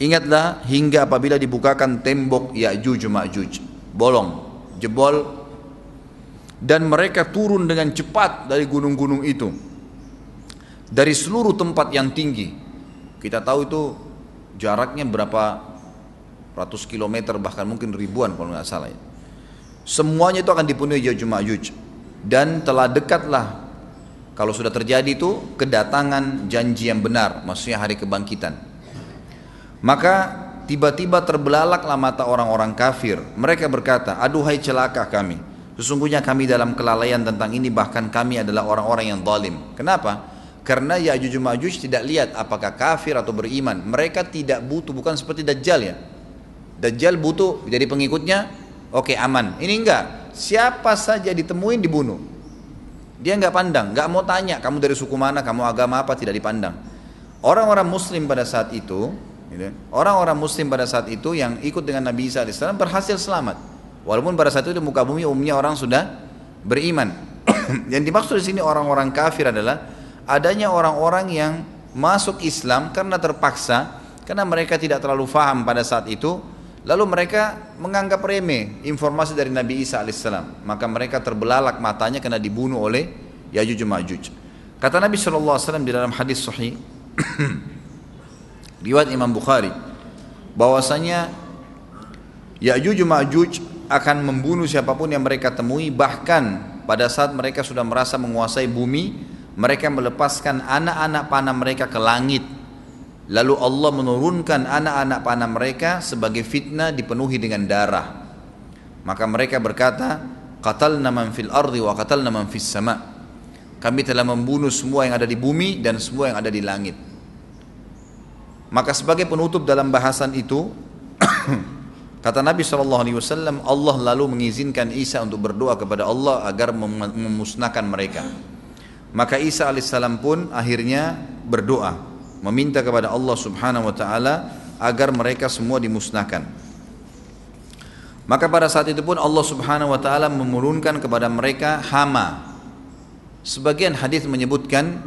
Speaker 1: Ingatlah hingga apabila dibukakan tembok Ya'juj Ma'juj, bolong, jebol, dan mereka turun dengan cepat dari gunung-gunung itu, dari seluruh tempat yang tinggi. Kita tahu itu jaraknya berapa ratus kilometer, bahkan mungkin ribuan kalau nggak salah ya. Semuanya itu akan dipenuhi Ya'juj Ma'juj, dan telah dekatlah, kalau sudah terjadi itu, kedatangan janji yang benar, maksudnya hari kebangkitan. Maka tiba-tiba terbelalaklah mata orang-orang kafir. Mereka berkata, aduhai celaka kami, sesungguhnya kami dalam kelalaian tentang ini, bahkan kami adalah orang-orang yang zalim. Kenapa? Karena Ya'juj Ma'juj tidak lihat apakah kafir atau beriman. Mereka tidak butuh, bukan seperti Dajjal ya. Dajjal butuh jadi pengikutnya, oke, aman. Ini enggak, siapa saja ditemuin dibunuh. Dia enggak pandang, enggak mau tanya kamu dari suku mana, kamu agama apa, tidak dipandang. Orang-orang muslim pada saat itu, orang-orang muslim pada saat itu yang ikut dengan Nabi Isa AS berhasil selamat. Walaupun pada saat itu di muka bumi umumnya orang sudah beriman. Yang dimaksud di sini orang-orang kafir adalah adanya orang-orang yang masuk Islam karena terpaksa, karena mereka tidak terlalu faham pada saat itu, lalu mereka menganggap remeh informasi dari Nabi Isa AS. Maka mereka terbelalak matanya karena dibunuh oleh Ya'juj Ma'juj. Kata Nabi SAW di dalam hadis sahih riwayat Imam Bukhari, bahwasanya Ya'juj Ma'juj akan membunuh siapapun yang mereka temui. Bahkan pada saat mereka sudah merasa menguasai bumi, mereka melepaskan anak-anak panah mereka ke langit. Lalu Allah menurunkan anak-anak panah mereka sebagai fitnah, dipenuhi dengan darah. Maka mereka berkata, qatalna man fil ardi wa qatalna man fis sama. Kami telah membunuh semua yang ada di bumi dan semua yang ada di langit. Maka sebagai penutup dalam bahasan itu, kata Nabi SAW, Allah lalu mengizinkan Isa untuk berdoa kepada Allah agar memusnahkan mereka. Maka Isa alaihissalam pun akhirnya berdoa, meminta kepada Allah subhanahu wa ta'ala agar mereka semua dimusnahkan. Maka pada saat itu pun Allah Subhanahu wa taala menurunkan kepada mereka hama. Sebagian hadis menyebutkan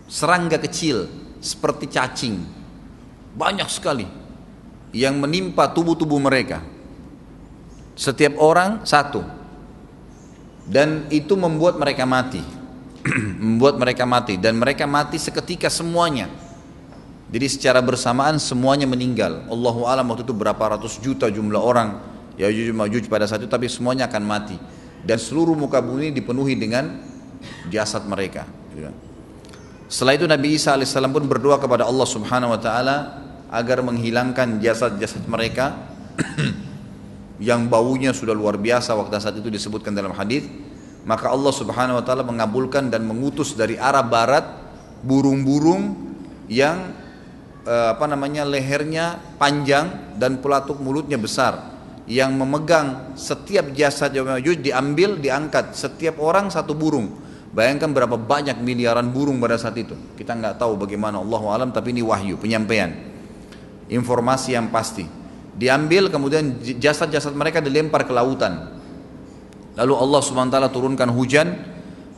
Speaker 1: serangga kecil seperti cacing, banyak sekali yang menimpa tubuh-tubuh mereka. Setiap orang satu, dan itu membuat mereka mati. Membuat mereka mati, dan mereka mati seketika semuanya. Jadi secara bersamaan semuanya meninggal. Allahu a'lam waktu itu berapa ratus juta jumlah orang Ya'juj Ma'juj pada saat itu, tapi semuanya akan mati. Dan seluruh muka bumi dipenuhi dengan jasad mereka. Setelah itu Nabi Isa alaihissalam pun berdoa kepada Allah Subhanahu wa taala agar menghilangkan jasad-jasad mereka yang baunya sudah luar biasa waktu saat itu disebutkan dalam hadis. Maka Allah Subhanahu wa taala mengabulkan dan mengutus dari arah barat burung-burung yang lehernya panjang dan pelatuk mulutnya besar, yang memegang setiap jasad Ya'juj diambil, diangkat, setiap orang satu burung. Bayangkan berapa banyak miliaran burung pada saat itu. Kita nggak tahu bagaimana, Allahu alam, tapi ini wahyu, penyampaian informasi yang pasti. Diambil, kemudian jasad-jasad mereka dilempar ke lautan. Lalu Allah Subhanahu wa taala turunkan hujan.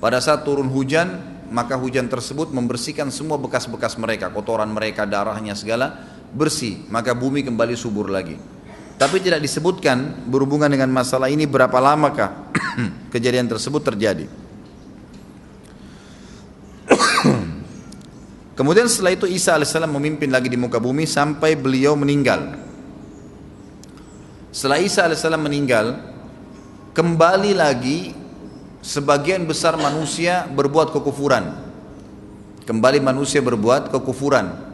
Speaker 1: Pada saat turun hujan, maka hujan tersebut membersihkan semua bekas-bekas mereka, kotoran mereka, darahnya segala bersih, maka bumi kembali subur lagi. Tapi tidak disebutkan berhubungan dengan masalah ini berapa lamakah kejadian tersebut terjadi. Kemudian setelah itu Isa alaihissalam memimpin lagi di muka bumi sampai beliau meninggal. Setelah Isa alaihissalam meninggal, kembali lagi sebagian besar manusia berbuat kekufuran. Kembali manusia berbuat kekufuran.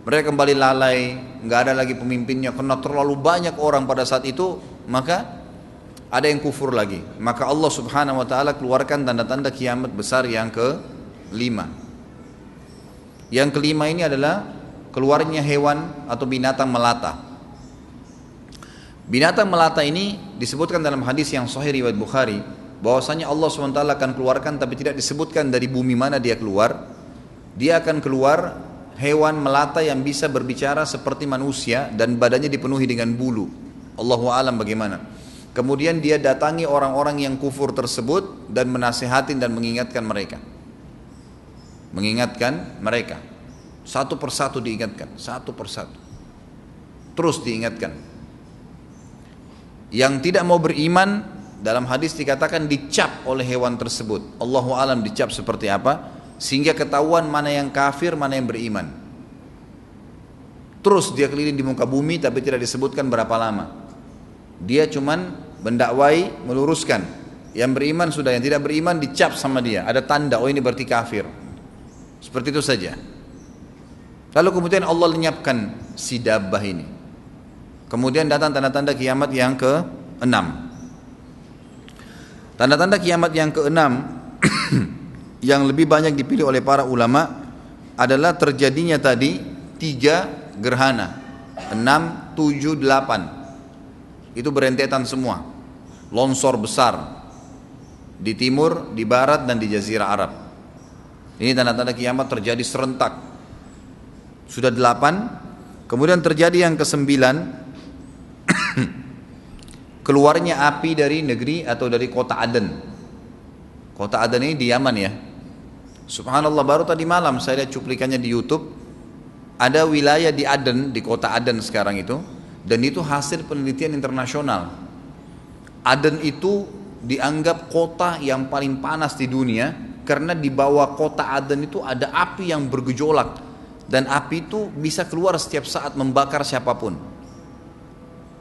Speaker 1: Mereka kembali lalai, nggak ada lagi pemimpinnya karena terlalu banyak orang pada saat itu, maka ada yang kufur lagi. Maka Allah Subhanahu wa taala keluarkan tanda-tanda kiamat besar yang kelima. Yang kelima ini adalah keluarnya hewan atau binatang melata. Binatang melata ini disebutkan dalam hadis yang sahih riwayat Bukhari, bahwasanya Allah SWT akan keluarkan, tapi tidak disebutkan dari bumi mana dia keluar. Dia akan keluar hewan melata yang bisa berbicara seperti manusia dan badannya dipenuhi dengan bulu. Allahu a'lam bagaimana. Kemudian dia datangi orang-orang yang kufur tersebut dan menasihatin dan mengingatkan mereka. Mengingatkan mereka. Satu persatu diingatkan, satu persatu. Terus diingatkan. Yang tidak mau beriman, dalam hadis dikatakan dicap oleh hewan tersebut. Allahu a'lam dicap seperti apa, sehingga ketahuan mana yang kafir, mana yang beriman. Terus dia keliling di muka bumi, tapi tidak disebutkan berapa lama. Dia cuman mendakwai, meluruskan. Yang beriman sudah, yang tidak beriman dicap sama dia. Ada tanda, oh ini berarti kafir. Seperti itu saja. Lalu kemudian Allah lenyapkan si dabbah ini. Kemudian datang tanda-tanda kiamat yang ke-6. Tanda-tanda kiamat yang ke-6 yang lebih banyak dipilih oleh para ulama adalah terjadinya tadi 3 gerhana, 6, 7, 8. Itu berentetan semua. Longsor besar di timur, di barat, dan di jazirah Arab. Ini tanda-tanda kiamat terjadi serentak. Sudah 8. Kemudian terjadi yang ke-9, keluarnya api dari negeri atau dari kota Aden. Kota Aden ini di Yaman ya. Subhanallah, baru tadi malam saya lihat cuplikannya di YouTube. Ada wilayah di Aden, di kota Aden sekarang itu, dan itu hasil penelitian internasional. Aden itu dianggap kota yang paling panas di dunia karena di bawah kota Aden itu ada api yang bergejolak, dan api itu bisa keluar setiap saat membakar siapapun.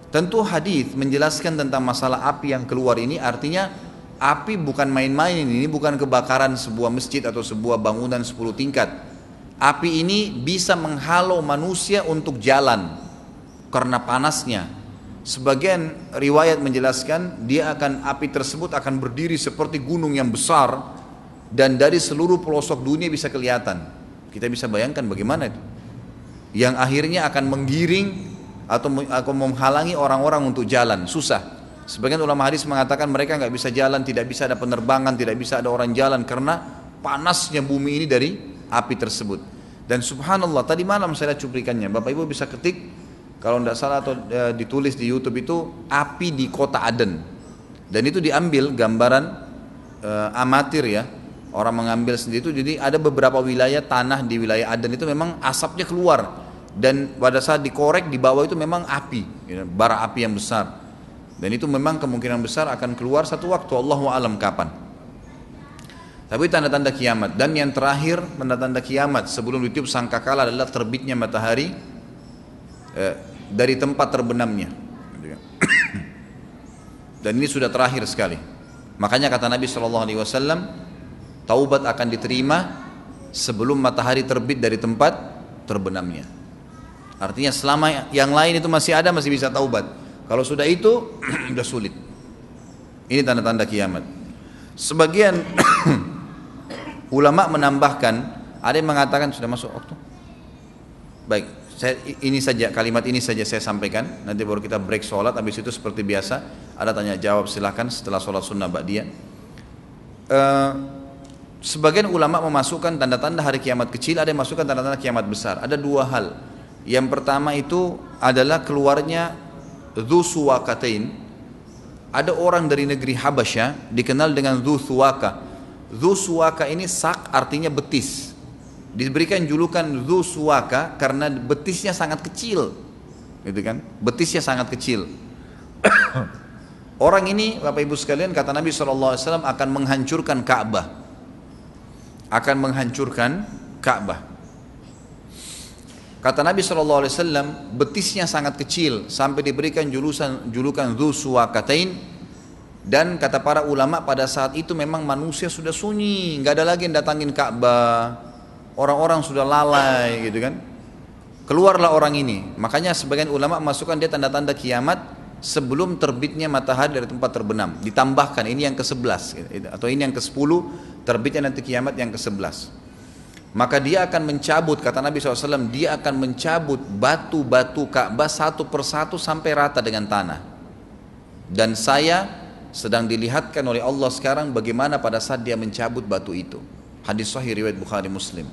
Speaker 1: Tentu hadis menjelaskan tentang masalah api yang keluar ini, artinya api bukan main-main, ini bukan kebakaran sebuah masjid atau sebuah bangunan 10 tingkat. Api ini bisa menghalau manusia untuk jalan karena panasnya. Sebagian riwayat menjelaskan api tersebut akan berdiri seperti gunung yang besar dan dari seluruh pelosok dunia bisa kelihatan. Kita bisa bayangkan bagaimana itu. Yang akhirnya akan menggiring atau menghalangi orang-orang untuk jalan, susah. Sebagian ulama hadis mengatakan mereka nggak bisa jalan, tidak bisa ada penerbangan, tidak bisa ada orang jalan karena panasnya bumi ini dari api tersebut. Dan subhanallah, tadi malam saya lihat cuplikannya, Bapak Ibu bisa ketik kalau tidak salah atau ditulis di YouTube itu api di kota Aden. Dan itu diambil gambaran amatir ya, orang mengambil sendiri itu. Jadi ada beberapa wilayah tanah di wilayah Aden itu memang asapnya keluar, dan pada saat dikorek di bawah itu memang api, bara api yang besar. Dan itu memang kemungkinan besar akan keluar satu waktu, Allahu a'lam kapan. Tapi tanda-tanda kiamat. Dan yang terakhir tanda-tanda kiamat sebelum ditiup sangkakala adalah terbitnya matahari dari tempat terbenamnya. Dan ini sudah terakhir sekali. Makanya kata Nabi SAW, taubat akan diterima sebelum matahari terbit dari tempat terbenamnya. Artinya selama yang lain itu masih ada, masih bisa taubat. Kalau sudah itu sudah sulit. Ini tanda-tanda kiamat. Sebagian ulama menambahkan, ada yang mengatakan sudah masuk waktu. Baik, kalimat ini saja saya sampaikan. Nanti baru kita break sholat. Habis itu seperti biasa ada tanya jawab, silakan setelah sholat sunnah ba'diyah. Sebagian ulama memasukkan tanda-tanda hari kiamat kecil, ada yang masukkan tanda-tanda kiamat besar. Ada dua hal. Yang pertama itu adalah keluarnya Dzu Suwakatain. Ada orang dari negeri Habasyah dikenal dengan Dzu Suwaka. Dzu Suwaka ini sak artinya betis. Diberikan julukan Dzu Suwaka karena betisnya sangat kecil, gitu kan? Betisnya sangat kecil. Orang ini, Bapak Ibu sekalian, kata Nabi SAW akan menghancurkan Ka'bah. Akan menghancurkan Ka'bah. Kata Nabi SAW, betisnya sangat kecil sampai diberikan julukan Dzu Suwakatain. Dan kata para ulama pada saat itu memang manusia sudah sunyi, nggak ada lagi yang datangin Ka'bah, orang-orang sudah lalai gitu kan. Keluarlah orang ini. Makanya sebagian ulama masukkan dia tanda-tanda kiamat sebelum terbitnya matahari dari tempat terbenam. Ditambahkan ini yang ke-11 atau ini yang ke-10, terbitnya nanti kiamat yang ke-11. Maka dia akan mencabut, kata Nabi SAW, dia akan mencabut batu-batu Ka'bah satu persatu sampai rata dengan tanah. Dan saya sedang dilihatkan oleh Allah sekarang bagaimana pada saat dia mencabut batu itu. Hadis sahih riwayat Bukhari Muslim.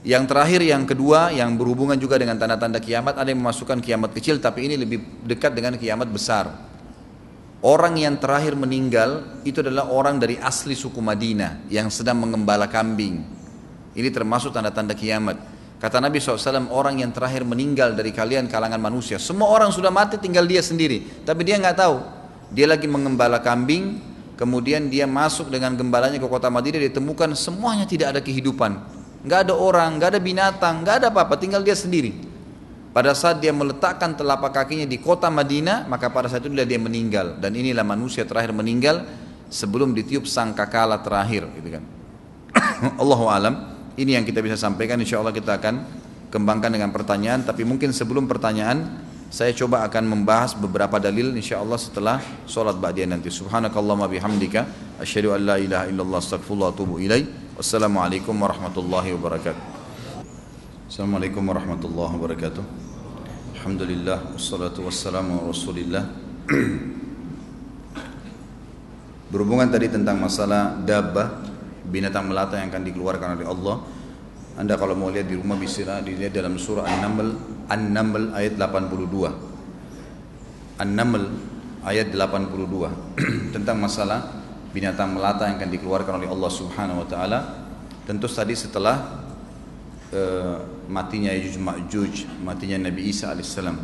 Speaker 1: Yang terakhir, yang kedua, yang berhubungan juga dengan tanda-tanda kiamat, ada yang memasukkan kiamat kecil, tapi ini lebih dekat dengan kiamat besar. Orang yang terakhir meninggal itu adalah orang dari asli suku Madinah yang sedang mengembala kambing. Ini termasuk tanda-tanda kiamat. Kata Nabi SAW, orang yang terakhir meninggal dari kalian kalangan manusia, semua orang sudah mati, tinggal dia sendiri, tapi dia nggak tahu. Dia lagi mengembala kambing, kemudian dia masuk dengan gembalanya ke kota Madinah, ditemukan semuanya tidak ada kehidupan, nggak ada orang, nggak ada binatang, nggak ada apa-apa, tinggal dia sendiri. Pada saat dia meletakkan telapak kakinya di kota Madinah, maka pada saat itu dia meninggal. Dan inilah manusia terakhir meninggal sebelum ditiup sangkakala terakhir, gitu kan. Allahu alam. Ini yang kita bisa sampaikan. Insya Allah kita akan kembangkan dengan pertanyaan. Tapi mungkin sebelum pertanyaan, saya coba akan membahas beberapa dalil insyaallah setelah sholat ba'diyah nanti. Subhanakallahumma bihamdika asyhadu an la ilaha illallah astaghfirullah wa atubu ilaih. Wassalamualaikum warahmatullahi wabarakatuh. Assalamualaikum warahmatullahi wabarakatuh. Alhamdulillah wassalatu wassalamu ala Rasulillah. Berhubungan tadi tentang masalah dabbah, binatang melata yang akan dikeluarkan oleh Allah. Anda kalau mau lihat di rumah bisa dilihat dalam surah An-Naml ayat 82. An-Naml ayat 82 tentang masalah binatang melata yang akan dikeluarkan oleh Allah Subhanahu wa taala. Tentu tadi setelah matinya Ya'juj Ma'juj, matinya Nabi Isa alaihissalam.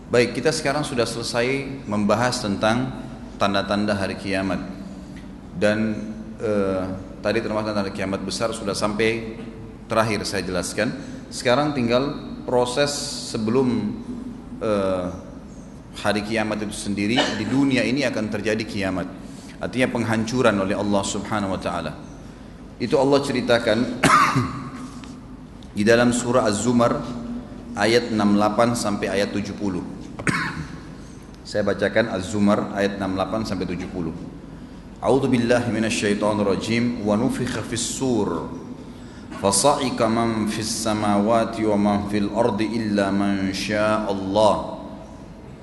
Speaker 1: Baik, kita sekarang sudah selesai membahas tentang tanda-tanda hari kiamat. Dan tadi termasuk tanda kiamat besar sudah sampai terakhir saya jelaskan. Sekarang tinggal proses sebelum hari kiamat itu sendiri. Di dunia ini akan terjadi kiamat, artinya penghancuran oleh Allah Subhanahu wa taala. Itu Allah ceritakan di dalam surah Az-Zumar ayat 68 sampai ayat 70. Saya bacakan Az-Zumar ayat 68 sampai 70. A'udzu billahi minasyaitonir rajim wa nufikha fis-sur فَصَعِقَ مَنْ فِي السَّمَاوَاتِ وَمَنْ فِي الْأَرْضِ إِلَّا مَنْ شَاءَ اللَّهُ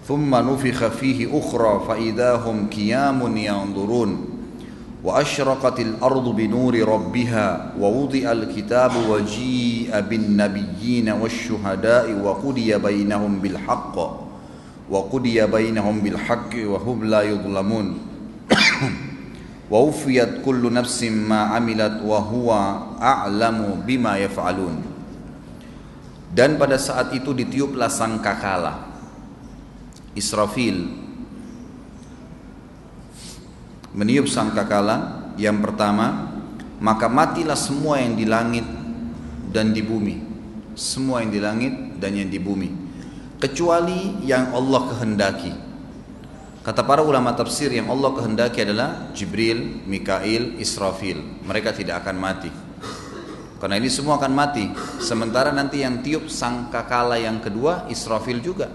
Speaker 1: ثُمَّ نُفِخَ فِيهِ أُخْرَى فَإِذَا هُمْ قِيَامٌ يَنْظُرُونَ Wa asyraqatil ardu binuri rabbiha wa wudi'al kitabu wa ji'a bin nabiyyin wasyuhada'i wa qudiya bainahum bil haqq wa hum la yudhlamun wa ufiyat kullu nafsin ma amilat wa huwa a'lamu bima yaf'alun. Dan pada saat itu ditiuplah sangkakala. Israfil meniup sangkakala yang pertama, maka matilah semua yang di langit dan di bumi. Semua yang di langit dan yang di bumi, kecuali yang Allah kehendaki. Kata para ulama tafsir, yang Allah kehendaki adalah Jibril, Mikail, Israfil. Mereka tidak akan mati, karena ini semua akan mati. Sementara nanti yang tiup sangkakala yang kedua Israfil juga,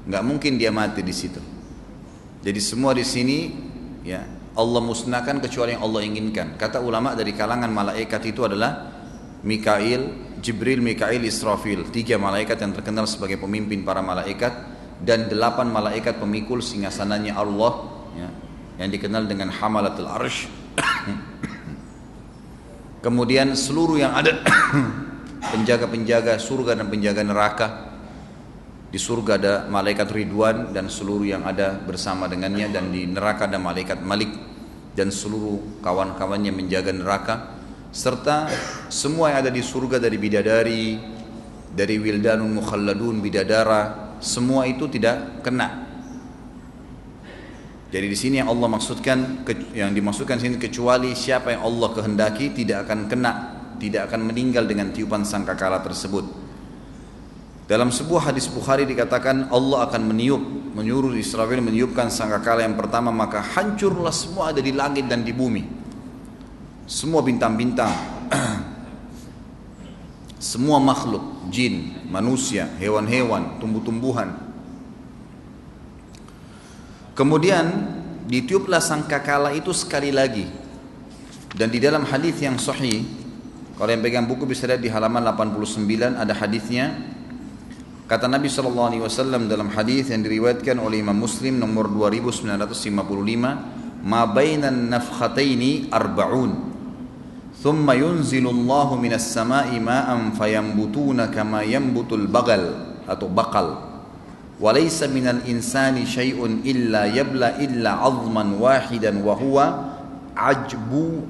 Speaker 1: nggak mungkin dia mati di situ. Jadi semua di sini ya Allah musnahkan kecuali yang Allah inginkan. Kata ulama dari kalangan malaikat itu adalah Mikail, Jibril, Mikail, Israfil. 3 malaikat yang terkenal sebagai pemimpin para malaikat, dan 8 malaikat pemikul singgasananya Allah ya, yang dikenal dengan Hamalatul Arsh. Kemudian seluruh yang ada penjaga-penjaga surga dan penjaga neraka. Di surga ada malaikat Ridwan dan seluruh yang ada bersama dengannya, dan di neraka ada malaikat Malik dan seluruh kawan-kawannya menjaga neraka, serta semua yang ada di surga dari bidadari, dari wildanun mukhalladun, bidadara, semua itu tidak kena. Jadi di sini yang Allah maksudkan, yang dimaksudkan sini kecuali siapa yang Allah kehendaki tidak akan kena, tidak akan meninggal dengan tiupan sangkakala tersebut. Dalam sebuah hadis Bukhari dikatakan Allah akan menyuruh Israfil meniupkan sangkakala yang pertama, maka hancurlah semua ada di langit dan di bumi, semua bintang-bintang, semua makhluk, jin, manusia, hewan-hewan, tumbuh-tumbuhan. Kemudian ditiuplah sangkakala itu sekali lagi. Dan di dalam hadis yang sahih, kalau yang pegang buku bisa lihat di halaman 89 ada hadisnya. Kata Nabi SAW dalam hadis yang diriwayatkan oleh Imam Muslim nomor 2955, "Ma bainan nafkhataini arba'un, thumma yunzilullahu minas sama'i ma'an fayambutuna kama yambutul bagal atau bakal. Walaysa minal insani syai'un illa yabla illa 'azman wahidan wa huwa ajbu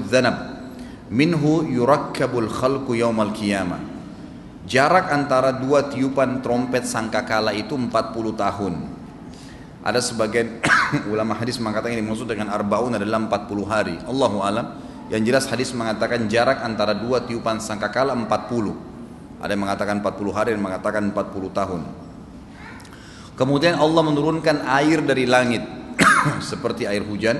Speaker 1: dhanab minhu yurakkabul khalqu yaumal qiyamah." Jarak antara 2 tiupan trompet sangkakala itu 40 tahun. Ada sebagian ulama hadis mengatakan yang dimaksud dengan arba'un adalah 40 hari. Allahu alam. Yang jelas hadis mengatakan jarak antara 2 tiupan sangkakala 40. Ada yang mengatakan 40 hari, yang mengatakan 40 tahun. Kemudian Allah menurunkan air dari langit seperti air hujan,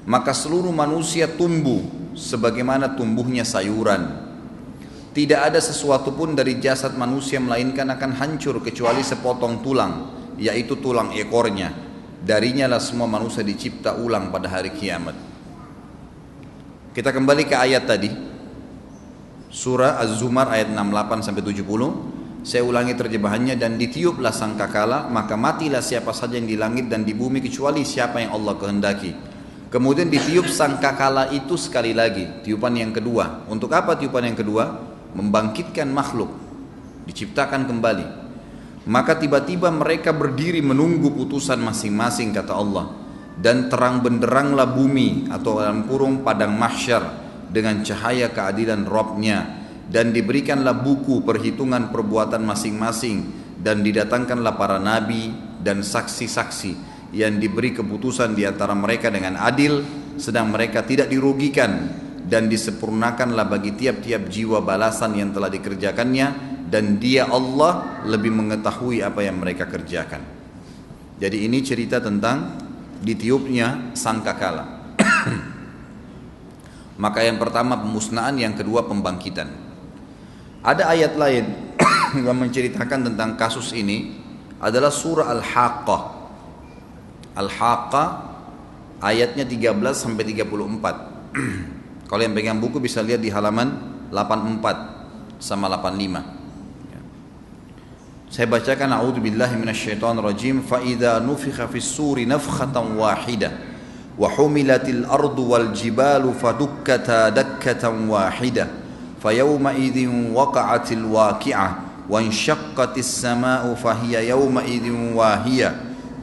Speaker 1: maka seluruh manusia tumbuh sebagaimana tumbuhnya sayuran. Tidak ada sesuatu pun dari jasad manusia melainkan akan hancur kecuali sepotong tulang, yaitu tulang ekornya. Darinya lah semua manusia dicipta ulang pada hari kiamat. Kita kembali ke ayat tadi, surah Az-Zumar ayat 68-70. Saya ulangi terjemahannya. Dan ditiuplah sangkakala, maka matilah siapa saja yang di langit dan di bumi kecuali siapa yang Allah kehendaki. Kemudian ditiup sangkakala itu sekali lagi, tiupan yang kedua. Untuk apa tiupan yang kedua? Membangkitkan makhluk, diciptakan kembali. Maka tiba-tiba mereka berdiri menunggu putusan masing-masing, kata Allah. Dan terang benderanglah bumi atau dalam kurung padang mahsyar dengan cahaya keadilan Rabb-Nya, dan diberikanlah buku perhitungan perbuatan masing-masing, dan didatangkanlah para nabi dan saksi-saksi yang diberi keputusan di antara mereka dengan adil, sedang mereka tidak dirugikan, dan disempurnakanlah bagi tiap-tiap jiwa balasan yang telah dikerjakannya, dan Dia Allah lebih mengetahui apa yang mereka kerjakan. Jadi ini cerita tentang ditiupnya sangkakala. Maka yang pertama pemusnahan, yang kedua pembangkitan. Ada ayat lain yang menceritakan tentang kasus ini, adalah surah Al-Haqqah. Al-Haqqah ayatnya 13-34. Kalau yang pegang buku bisa lihat di halaman 84 sama 85. Saya bacakan, a'udzubillahi minasyaitonirrajim. Fa idza nufikha fis suri nafkhatan wahidah وحملت الأرض والجبال فدكتا دكة واحدة فيومئذ وقعت الواقعة وانشقت السماء فهي يومئذ واهية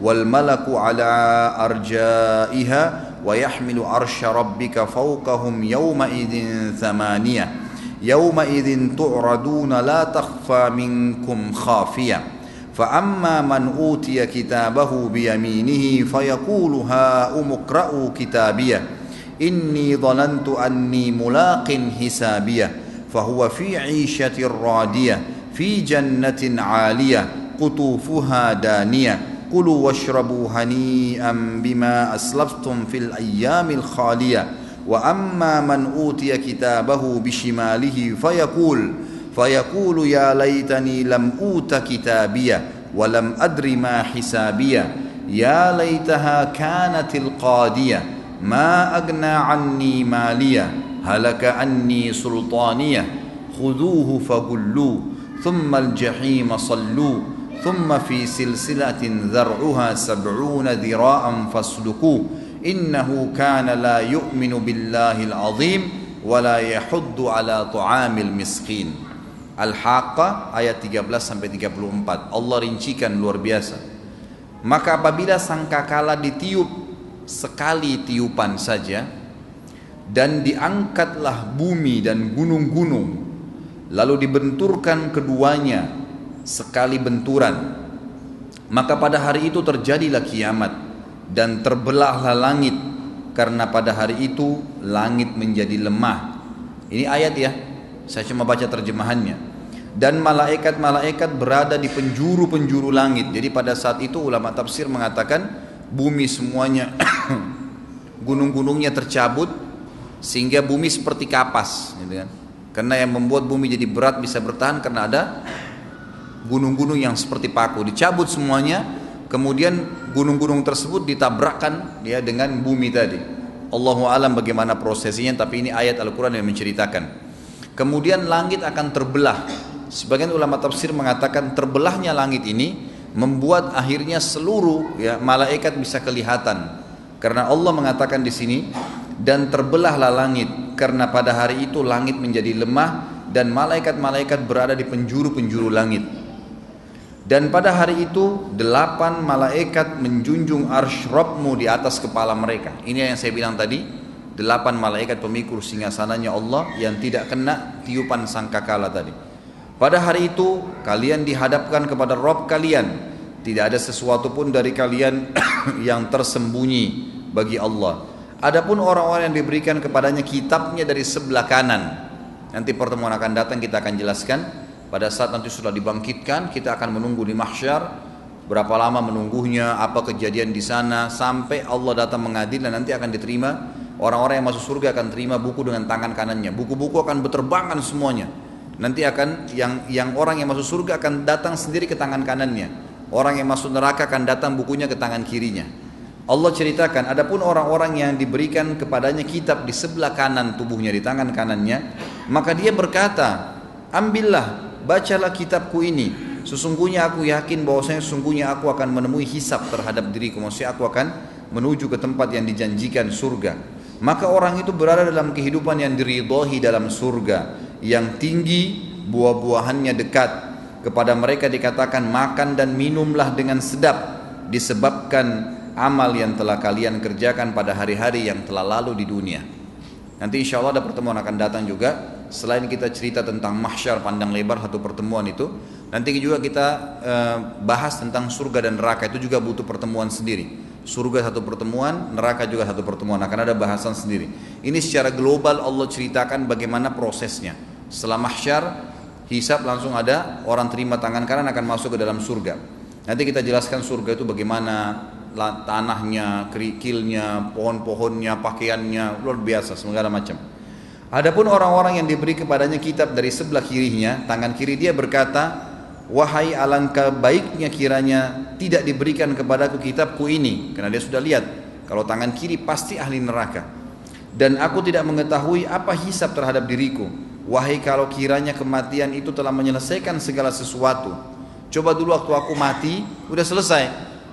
Speaker 1: والملك على أرجائها ويحمل عرش ربك فوقهم يومئذ ثمانية يومئذ تعرضون لا تخفى منكم خافية فأما من أوتي كتابه بيمينه فيقول هاؤم اقرءوا كتابيه إني ظننت أني ملاق حسابيه فهو في عيشة راضية في جنة عالية قطوفها دانية كلوا واشربوا هنيئا بما أسلفتم في الأيام الخالية وأما من أوتي كتابه بشماله فيقول يا ليتني لم أوت كتابيه ولم أدر ما حسابيه يا ليتها كانت القاضية ما أغنى عني ماليه هلك عني سلطانيه خذوه فغلوه ثم الجحيم صلوه ثم في سلسلة ذرعها 70 ذراعا فاسلكوه إنه كان لا يؤمن بالله العظيم ولا يحض على طعام المسكين. Al-Haqqah ayat 13-34. Allah rincikan luar biasa. Maka apabila sangkakala ditiup sekali tiupan saja dan diangkatlah bumi dan gunung-gunung lalu dibenturkan keduanya sekali benturan, maka pada hari itu terjadilah kiamat dan terbelahlah langit karena pada hari itu langit menjadi lemah. Ini ayat ya, saya cuma baca terjemahannya. Dan malaikat-malaikat berada di penjuru-penjuru langit. Jadi pada saat itu ulama tafsir mengatakan bumi semuanya gunung-gunungnya tercabut sehingga bumi seperti kapas, gitu kan? Karena yang membuat bumi jadi berat bisa bertahan karena ada gunung-gunung yang seperti paku dicabut semuanya, kemudian gunung-gunung tersebut ditabrakkan ya dengan bumi tadi. Allahu alam bagaimana prosesnya, tapi ini ayat Al-Quran yang menceritakan. Kemudian langit akan terbelah. Sebagian ulama tafsir mengatakan terbelahnya langit ini membuat akhirnya seluruh ya malaikat bisa kelihatan. Karena Allah mengatakan di sini dan terbelahlah langit karena pada hari itu langit menjadi lemah dan malaikat-malaikat berada di penjuru-penjuru langit. Dan pada hari itu 8 malaikat menjunjung arsy Rabbmu di atas kepala mereka. Ini yang saya bilang tadi, 8 malaikat pemikul singgasananya Allah yang tidak kena tiupan sangkakala tadi. Pada hari itu kalian dihadapkan kepada Rabb kalian. Tidak ada sesuatu pun dari kalian yang tersembunyi bagi Allah. Adapun orang-orang yang diberikan kepadanya kitabnya dari sebelah kanan. Nanti pertemuan akan datang kita akan jelaskan. Pada saat nanti sudah dibangkitkan, kita akan menunggu di mahsyar. Berapa lama menunggunya, apa kejadian di sana, sampai Allah datang mengadil dan nanti akan diterima. Orang-orang yang masuk surga akan terima buku dengan tangan kanannya. Buku-buku akan berterbangan semuanya. Nanti akan yang orang yang masuk surga akan datang sendiri ke tangan kanannya. Orang yang masuk neraka akan datang bukunya ke tangan kirinya. Allah ceritakan, adapun orang-orang yang diberikan kepadanya kitab di sebelah kanan tubuhnya, di tangan kanannya, maka dia berkata, ambillah, bacalah kitabku ini. Sesungguhnya aku yakin bahwasanya sesungguhnya aku akan menemui hisab terhadap diriku. Maksudnya aku akan menuju ke tempat yang dijanjikan surga. Maka orang itu berada dalam kehidupan yang diridhoi dalam surga, yang tinggi, buah-buahannya dekat. Kepada mereka dikatakan makan dan minumlah dengan sedap, disebabkan amal yang telah kalian kerjakan pada hari-hari yang telah lalu di dunia. Nanti insya Allah ada pertemuan akan datang juga. Selain kita cerita tentang mahsyar panjang lebar satu pertemuan itu, nanti juga kita bahas tentang surga dan neraka. Itu juga butuh pertemuan sendiri. Surga satu pertemuan, neraka juga satu pertemuan, akan ada bahasan sendiri. Ini secara global Allah ceritakan bagaimana prosesnya. Setelah mahsyar, hisab langsung ada, orang terima tangan kanan akan masuk ke dalam surga. Nanti kita jelaskan surga itu bagaimana tanahnya, kerikilnya, pohon-pohonnya, pakaiannya, luar biasa, segala macam. Adapun orang-orang yang diberi kepadanya kitab dari sebelah kirinya, tangan kiri dia berkata, wahai alangkah baiknya kiranya tidak diberikan kepadaku kitabku ini, karena dia sudah lihat kalau tangan kiri pasti ahli neraka. Dan aku tidak mengetahui apa hisab terhadap diriku. Wahai kalau kiranya kematian itu telah menyelesaikan segala sesuatu. Coba dulu waktu aku mati, udah selesai,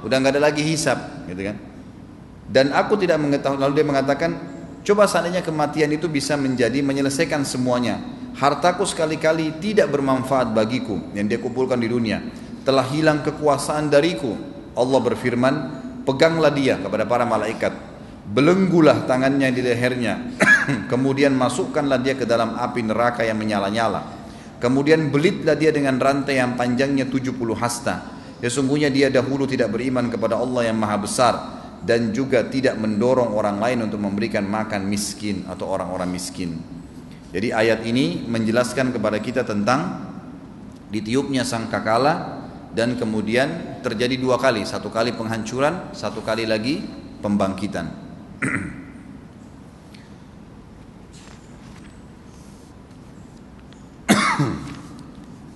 Speaker 1: udah nggak ada lagi hisab, gitu kan? Dan aku tidak mengetahui. Lalu dia mengatakan, coba seandainya kematian itu bisa menyelesaikan semuanya, hartaku sekali-kali tidak bermanfaat bagiku yang dia kumpulkan di dunia, telah hilang kekuasaan dariku. Allah berfirman, peganglah dia kepada para malaikat, belenggulah tangannya di lehernya, kemudian masukkanlah dia ke dalam api neraka yang menyala-nyala, kemudian belitlah dia dengan rantai yang panjangnya 70 hasta. Sesungguhnya dia dahulu tidak beriman kepada Allah yang maha besar, dan juga tidak mendorong orang lain untuk memberikan makan miskin atau orang-orang miskin. Jadi ayat ini menjelaskan kepada kita tentang ditiupnya sangkakala, dan kemudian terjadi dua kali, satu kali penghancuran, satu kali lagi pembangkitan.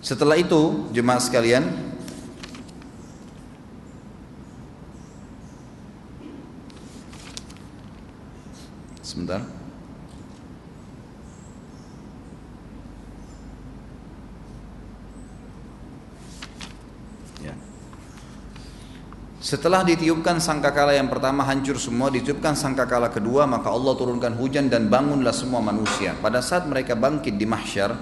Speaker 1: Setelah itu jemaah sekalian, sebentar. Ya. Setelah ditiupkan sangkakala yang pertama hancur semua, ditiupkan sangkakala kedua, maka Allah turunkan hujan dan bangunlah semua manusia. Pada saat mereka bangkit di mahsyar,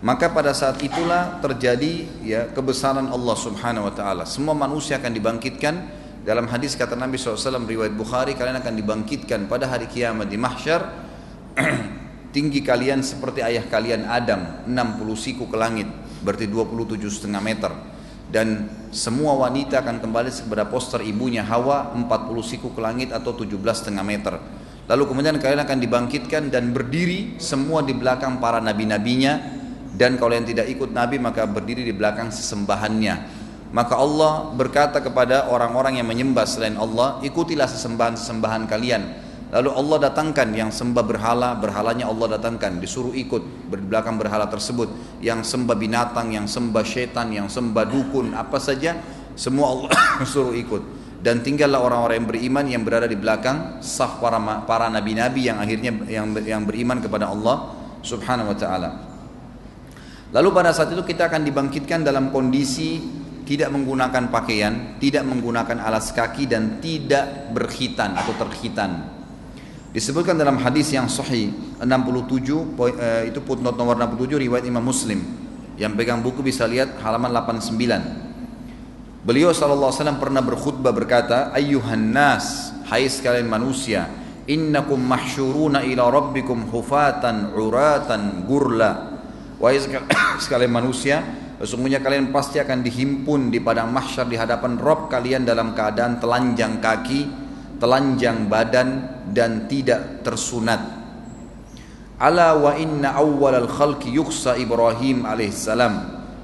Speaker 1: maka pada saat itulah terjadi kebesaran Allah Subhanahu wa taala. Semua manusia akan dibangkitkan. Dalam hadis kata Nabi SAW riwayat Bukhari, kalian akan dibangkitkan pada hari kiamat di mahsyar, tinggi kalian seperti ayah kalian Adam, 60 siku ke langit, berarti 27,5 meter. Dan semua wanita akan kembali kepada poster ibunya Hawa, 40 siku ke langit atau 17,5 meter. Lalu kemudian kalian akan dibangkitkan dan berdiri semua di belakang para nabi-nabinya, dan kalau yang tidak ikut nabi maka berdiri di belakang sesembahannya. Maka Allah berkata kepada orang-orang yang menyembah selain Allah, ikutilah sesembahan-sesembahan kalian. Lalu Allah datangkan yang sembah berhala, berhalanya Allah datangkan, disuruh ikut di belakang berhala tersebut. Yang sembah binatang, yang sembah syaitan, yang sembah dukun, apa saja, semua Allah suruh ikut. Dan tinggallah orang-orang yang beriman yang berada di belakang saf para nabi-nabi yang akhirnya yang beriman kepada Allah Subhanahu wa taala. Lalu pada saat itu kita akan dibangkitkan dalam kondisi tidak menggunakan pakaian, tidak menggunakan alas kaki, dan tidak berkhitan atau terkhitan. Disebutkan dalam hadis yang sahih 67, itu footnote nomor 67 riwayat Imam Muslim. Yang pegang buku bisa lihat halaman 89. Beliau SAW pernah berkhutbah berkata, ayyuhan nas, hai sekalian manusia, innakum mahsyuruna ila rabbikum hufatan uratan gurla. Wahai sekalian manusia, sesungguhnya kalian pasti akan dihimpun di padang mahsyar di hadapan Rabb kalian dalam keadaan telanjang kaki, telanjang badan, dan tidak tersunat. Ala wa inna awwalal khalqi yukhsa Ibrahim alaihissalam.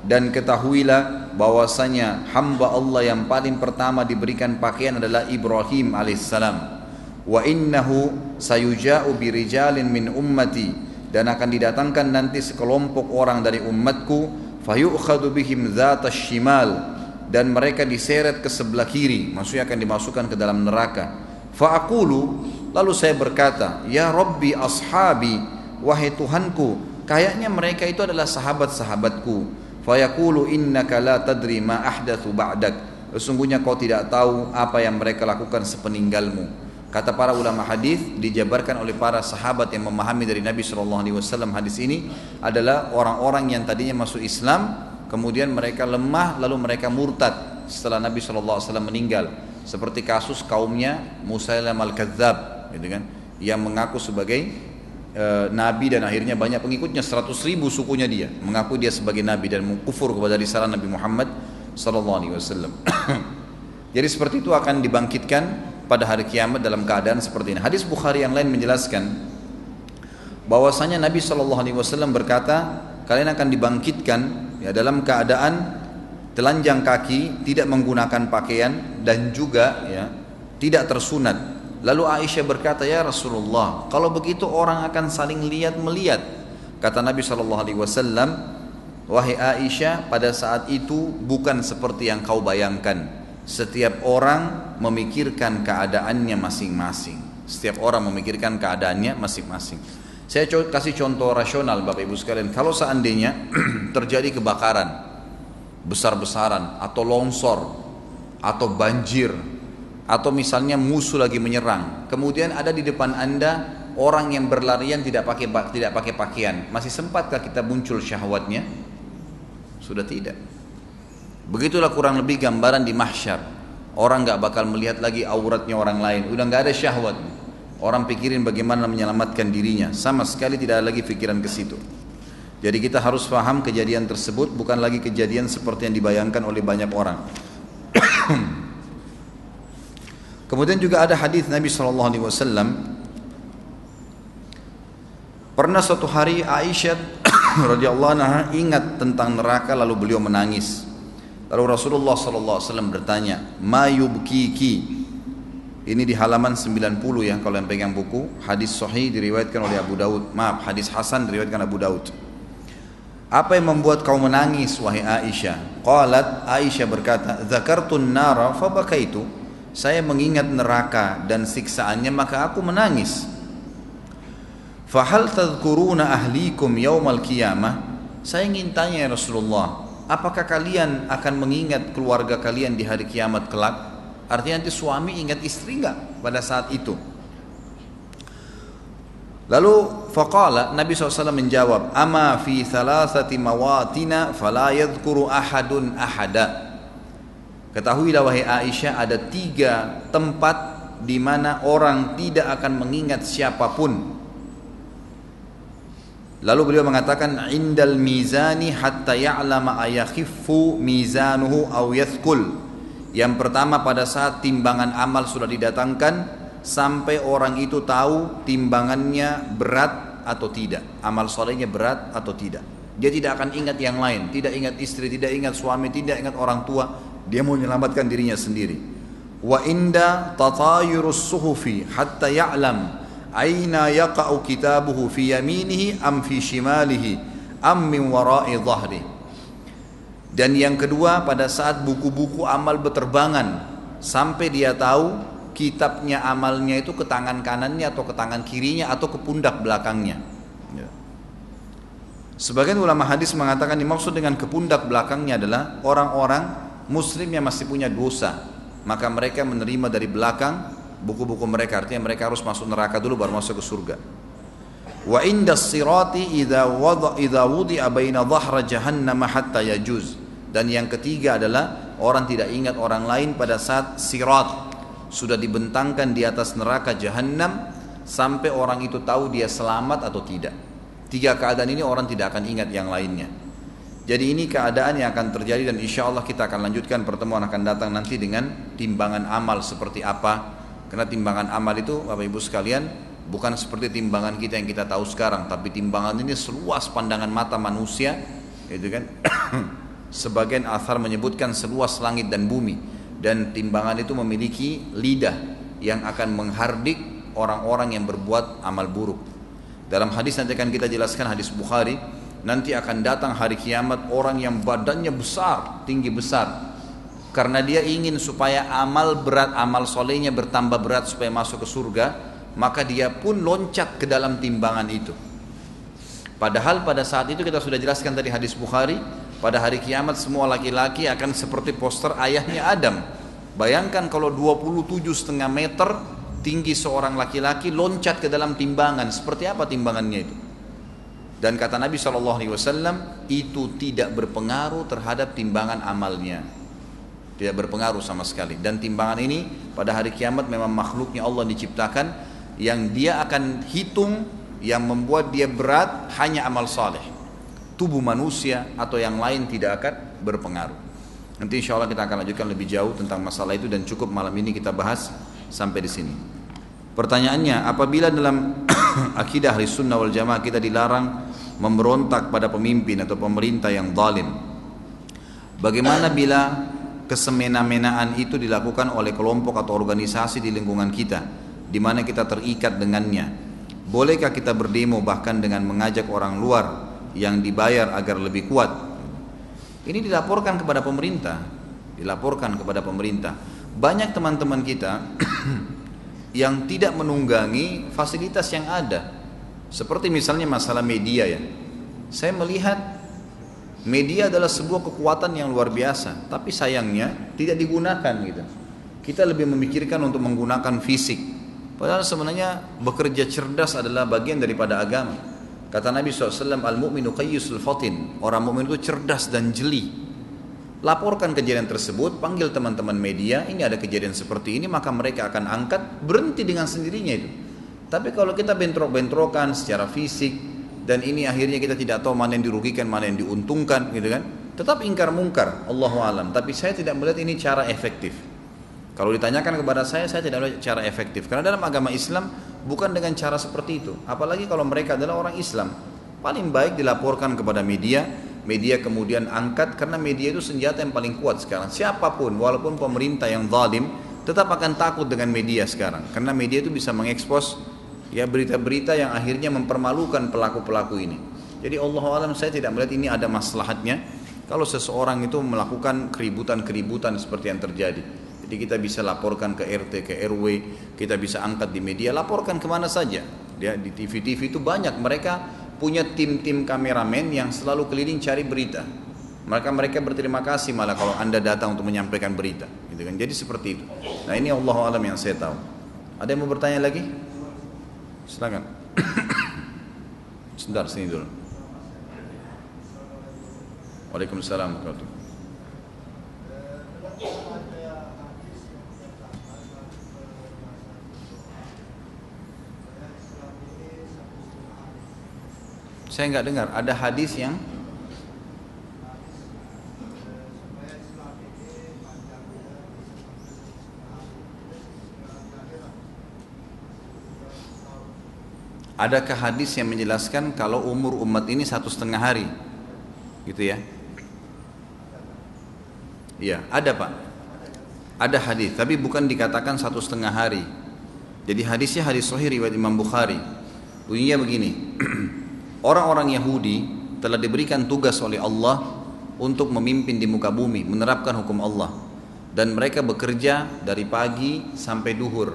Speaker 1: Dan ketahuilah bahwasanya hamba Allah yang paling pertama diberikan pakaian adalah Ibrahim alaihissalam. Wa innahu sayuja'u birijalin min ummati. Dan akan didatangkan nanti sekelompok orang dari umatku, fayu'khadu bihim dhatas shimal, dan mereka diseret ke sebelah kiri, maksudnya akan dimasukkan ke dalam neraka. Fa'aqulu, lalu saya berkata, ya Rabbi ashabi, wahai Tuhanku, kayaknya mereka itu adalah sahabat-sahabatku. Fayaqulu innaka la tadri ma ahdathu ba'dak, sesungguhnya kau tidak tahu apa yang mereka lakukan sepeninggalmu. Kata para ulama hadis, dijabarkan oleh para sahabat yang memahami dari Nabi SAW hadis ini adalah orang-orang yang tadinya masuk Islam, kemudian mereka lemah, lalu mereka murtad setelah Nabi SAW meninggal. Seperti kasus kaumnya Musailam al-Kadzab, gitu kan, yang mengaku sebagai nabi dan akhirnya banyak pengikutnya, 100.000 sukunya dia mengaku dia sebagai nabi dan mengkufur kepada risalah Nabi Muhammad SAW. Jadi seperti itu akan dibangkitkan pada hari kiamat dalam keadaan seperti ini. Hadis Bukhari yang lain menjelaskan bahwasanya Nabi SAW berkata, kalian akan dibangkitkan dalam keadaan telanjang kaki, tidak menggunakan pakaian, dan juga tidak tersunat. Lalu Aisyah berkata, ya Rasulullah, kalau begitu orang akan saling lihat melihat. Kata Nabi SAW, wahai Aisyah, pada saat itu bukan seperti yang kau bayangkan. Setiap orang memikirkan keadaannya masing-masing. Setiap orang memikirkan keadaannya masing-masing. Saya kasih contoh rasional Bapak Ibu sekalian. Kalau seandainya terjadi kebakaran besar-besaran atau longsor atau banjir, atau misalnya musuh lagi menyerang, kemudian ada di depan Anda orang yang berlarian tidak pakai pakaian, masih sempatkah kita muncul syahwatnya? Sudah tidak. Begitulah kurang lebih gambaran di mahsyar. Orang nggak bakal melihat lagi auratnya orang lain, udah nggak ada syahwat. Orang pikirin bagaimana menyelamatkan dirinya, sama sekali tidak ada lagi pikiran ke situ. Jadi kita harus paham kejadian tersebut bukan lagi kejadian seperti yang dibayangkan oleh banyak orang. Kemudian juga ada hadis Nabi SAW. Pernah suatu hari Aisyah radhiyallahu anha ingat tentang neraka lalu beliau menangis. Lalu Rasulullah SAW bertanya, "Ma yubkiki?" Ini di halaman 90 ya kalau yang pegang buku. Hadis sahih diriwayatkan oleh Abu Daud. Maaf, hadis hasan diriwayatkan Abu Daud. Apa yang membuat kau menangis wahai Aisyah? Qalat, Aisyah berkata, "Dzakartun nara fa bakaitu." Saya mengingat neraka dan siksaannya maka aku menangis. Fahal tadhkuruna ahlikum yaumal qiyamah? Saya ingin tanya ya Rasulullah, apakah kalian akan mengingat keluarga kalian di hari kiamat kelak? Artinya nanti suami ingat istri enggak pada saat itu? Lalu faqala, Nabi SAW menjawab, "Ama fi thalathati mawatina fala yadhkuru ahadun ahada." Ketahuilah wahai Aisyah, ada 3 tempat di mana orang tidak akan mengingat siapapun. Lalu beliau mengatakan, "Indal mizani hatta ya'lama ayakhiffu mizanuhu aw yathqul." Yang pertama pada saat timbangan amal sudah didatangkan sampai orang itu tahu timbangannya berat atau tidak, amal solehnya berat atau tidak. Dia tidak akan ingat yang lain, tidak ingat istri, tidak ingat suami, tidak ingat orang tua. Dia mau menyelamatkan dirinya sendiri. Wa inda tatayurus suhufi hatta ya'lam aina yaqa'u kitabuhu fi yaminihi am fi shimalihi am min wara'i dhahri. Dan yang kedua pada saat buku-buku amal berterbangan sampai dia tahu kitabnya amalnya itu ke tangan kanannya atau ke tangan kirinya atau ke pundak belakangnya. Sebagian ulama hadis mengatakan dimaksud dengan ke pundak belakangnya adalah orang-orang Muslim yang masih punya dosa, maka mereka menerima dari belakang buku-buku mereka, artinya mereka harus masuk neraka dulu baru masuk ke surga. Wa indas sirati idza wudi'a baina dhahra jahannam hatta yajuz. Dan yang ketiga adalah orang tidak ingat orang lain pada saat sirat sudah dibentangkan di atas neraka jahannam sampai orang itu tahu dia selamat atau tidak. 3 keadaan ini orang tidak akan ingat yang lainnya. Jadi ini keadaan yang akan terjadi dan insya Allah kita akan lanjutkan pertemuan akan datang nanti dengan timbangan amal seperti apa. Karena timbangan amal itu Bapak Ibu sekalian bukan seperti timbangan kita yang kita tahu sekarang, tapi timbangan ini seluas pandangan mata manusia, gitu kan? Sebagian athar menyebutkan seluas langit dan bumi, dan timbangan itu memiliki lidah yang akan menghardik orang-orang yang berbuat amal buruk. Dalam hadis nanti akan kita jelaskan, hadis Bukhari, nanti akan datang hari kiamat orang yang badannya besar, tinggi besar, karena dia ingin supaya amal berat, amal solehnya bertambah berat supaya masuk ke surga, maka dia pun loncat ke dalam timbangan itu. Padahal pada saat itu kita sudah jelaskan tadi hadis Bukhari, pada hari kiamat semua laki-laki akan seperti poster ayahnya Adam. Bayangkan kalau 27,5 meter tinggi seorang laki-laki loncat ke dalam timbangan, seperti apa timbangannya itu? Dan kata Nabi SAW, itu tidak berpengaruh terhadap timbangan amalnya, tidak berpengaruh sama sekali. Dan timbangan ini pada hari kiamat memang makhluknya Allah diciptakan, yang dia akan hitung, yang membuat dia berat hanya amal saleh. Tubuh manusia atau yang lain tidak akan berpengaruh. Nanti insya Allah kita akan lanjutkan lebih jauh tentang masalah itu, dan cukup malam ini kita bahas sampai di sini. Pertanyaannya, apabila dalam akidah ahli sunnah wal jamaah kita dilarang memberontak pada pemimpin atau pemerintah yang zalim, bagaimana bila kesemena-menaan itu dilakukan oleh kelompok atau organisasi di lingkungan kita, di mana kita terikat dengannya? Bolehkah kita berdemo bahkan dengan mengajak orang luar yang dibayar agar lebih kuat? Ini dilaporkan kepada pemerintah, Banyak teman-teman kita yang tidak menunggangi fasilitas yang ada, seperti misalnya masalah media ya. Saya melihat media adalah sebuah kekuatan yang luar biasa, tapi sayangnya tidak digunakan gitu. Kita lebih memikirkan untuk menggunakan fisik. Padahal sebenarnya bekerja cerdas adalah bagian daripada agama. Kata Nabi SAW, al-mu'minu qayyisul fatin. Orang mukmin itu cerdas dan jeli. Laporkan kejadian tersebut, panggil teman-teman media, ini ada kejadian seperti ini, maka mereka akan angkat, berhenti dengan sendirinya itu. Tapi kalau kita bentrok-bentrokan secara fisik, dan ini akhirnya kita tidak tahu mana yang dirugikan, mana yang diuntungkan, gitu kan? Tetap ingkar mungkar, Allahu alam. Tapi saya tidak melihat ini cara efektif. Kalau ditanyakan kepada saya tidak melihat cara efektif. Karena dalam agama Islam bukan dengan cara seperti itu. Apalagi kalau mereka adalah orang Islam. Paling baik dilaporkan kepada media, media kemudian angkat, karena media itu senjata yang paling kuat sekarang. Siapapun, walaupun pemerintah yang zalim, tetap akan takut dengan media sekarang. Karena media itu bisa mengekspos ya berita-berita yang akhirnya mempermalukan pelaku-pelaku ini. Jadi Allah alam, saya tidak melihat ini ada maslahatnya kalau seseorang itu melakukan keributan-keributan seperti yang terjadi. Jadi kita bisa laporkan ke RT, ke RW, kita bisa angkat di media, laporkan kemana saja. Ya, di TV-TV itu banyak, mereka punya tim-tim kameramen yang selalu keliling cari berita. Mereka berterima kasih malah kalau Anda datang untuk menyampaikan berita, gitu kan. Jadi seperti itu. Nah, ini Allah alam yang saya tahu. Ada yang mau bertanya lagi? Silakan. Sebentar, sini dulu. Waalaikumsalam warahmatullahi wabarakatuh. Saya nggak dengar. Ada hadis yang adakah hadis yang menjelaskan kalau umur umat ini 1,5 hari, gitu ya? Iya, ada Pak. Ada hadis, tapi bukan dikatakan 1,5 hari. Jadi hadisnya hadis sahih riwayat Imam Bukhari. Bunyinya begini. Orang-orang Yahudi telah diberikan tugas oleh Allah untuk memimpin di muka bumi, menerapkan hukum Allah. Dan mereka bekerja dari pagi sampai duhur.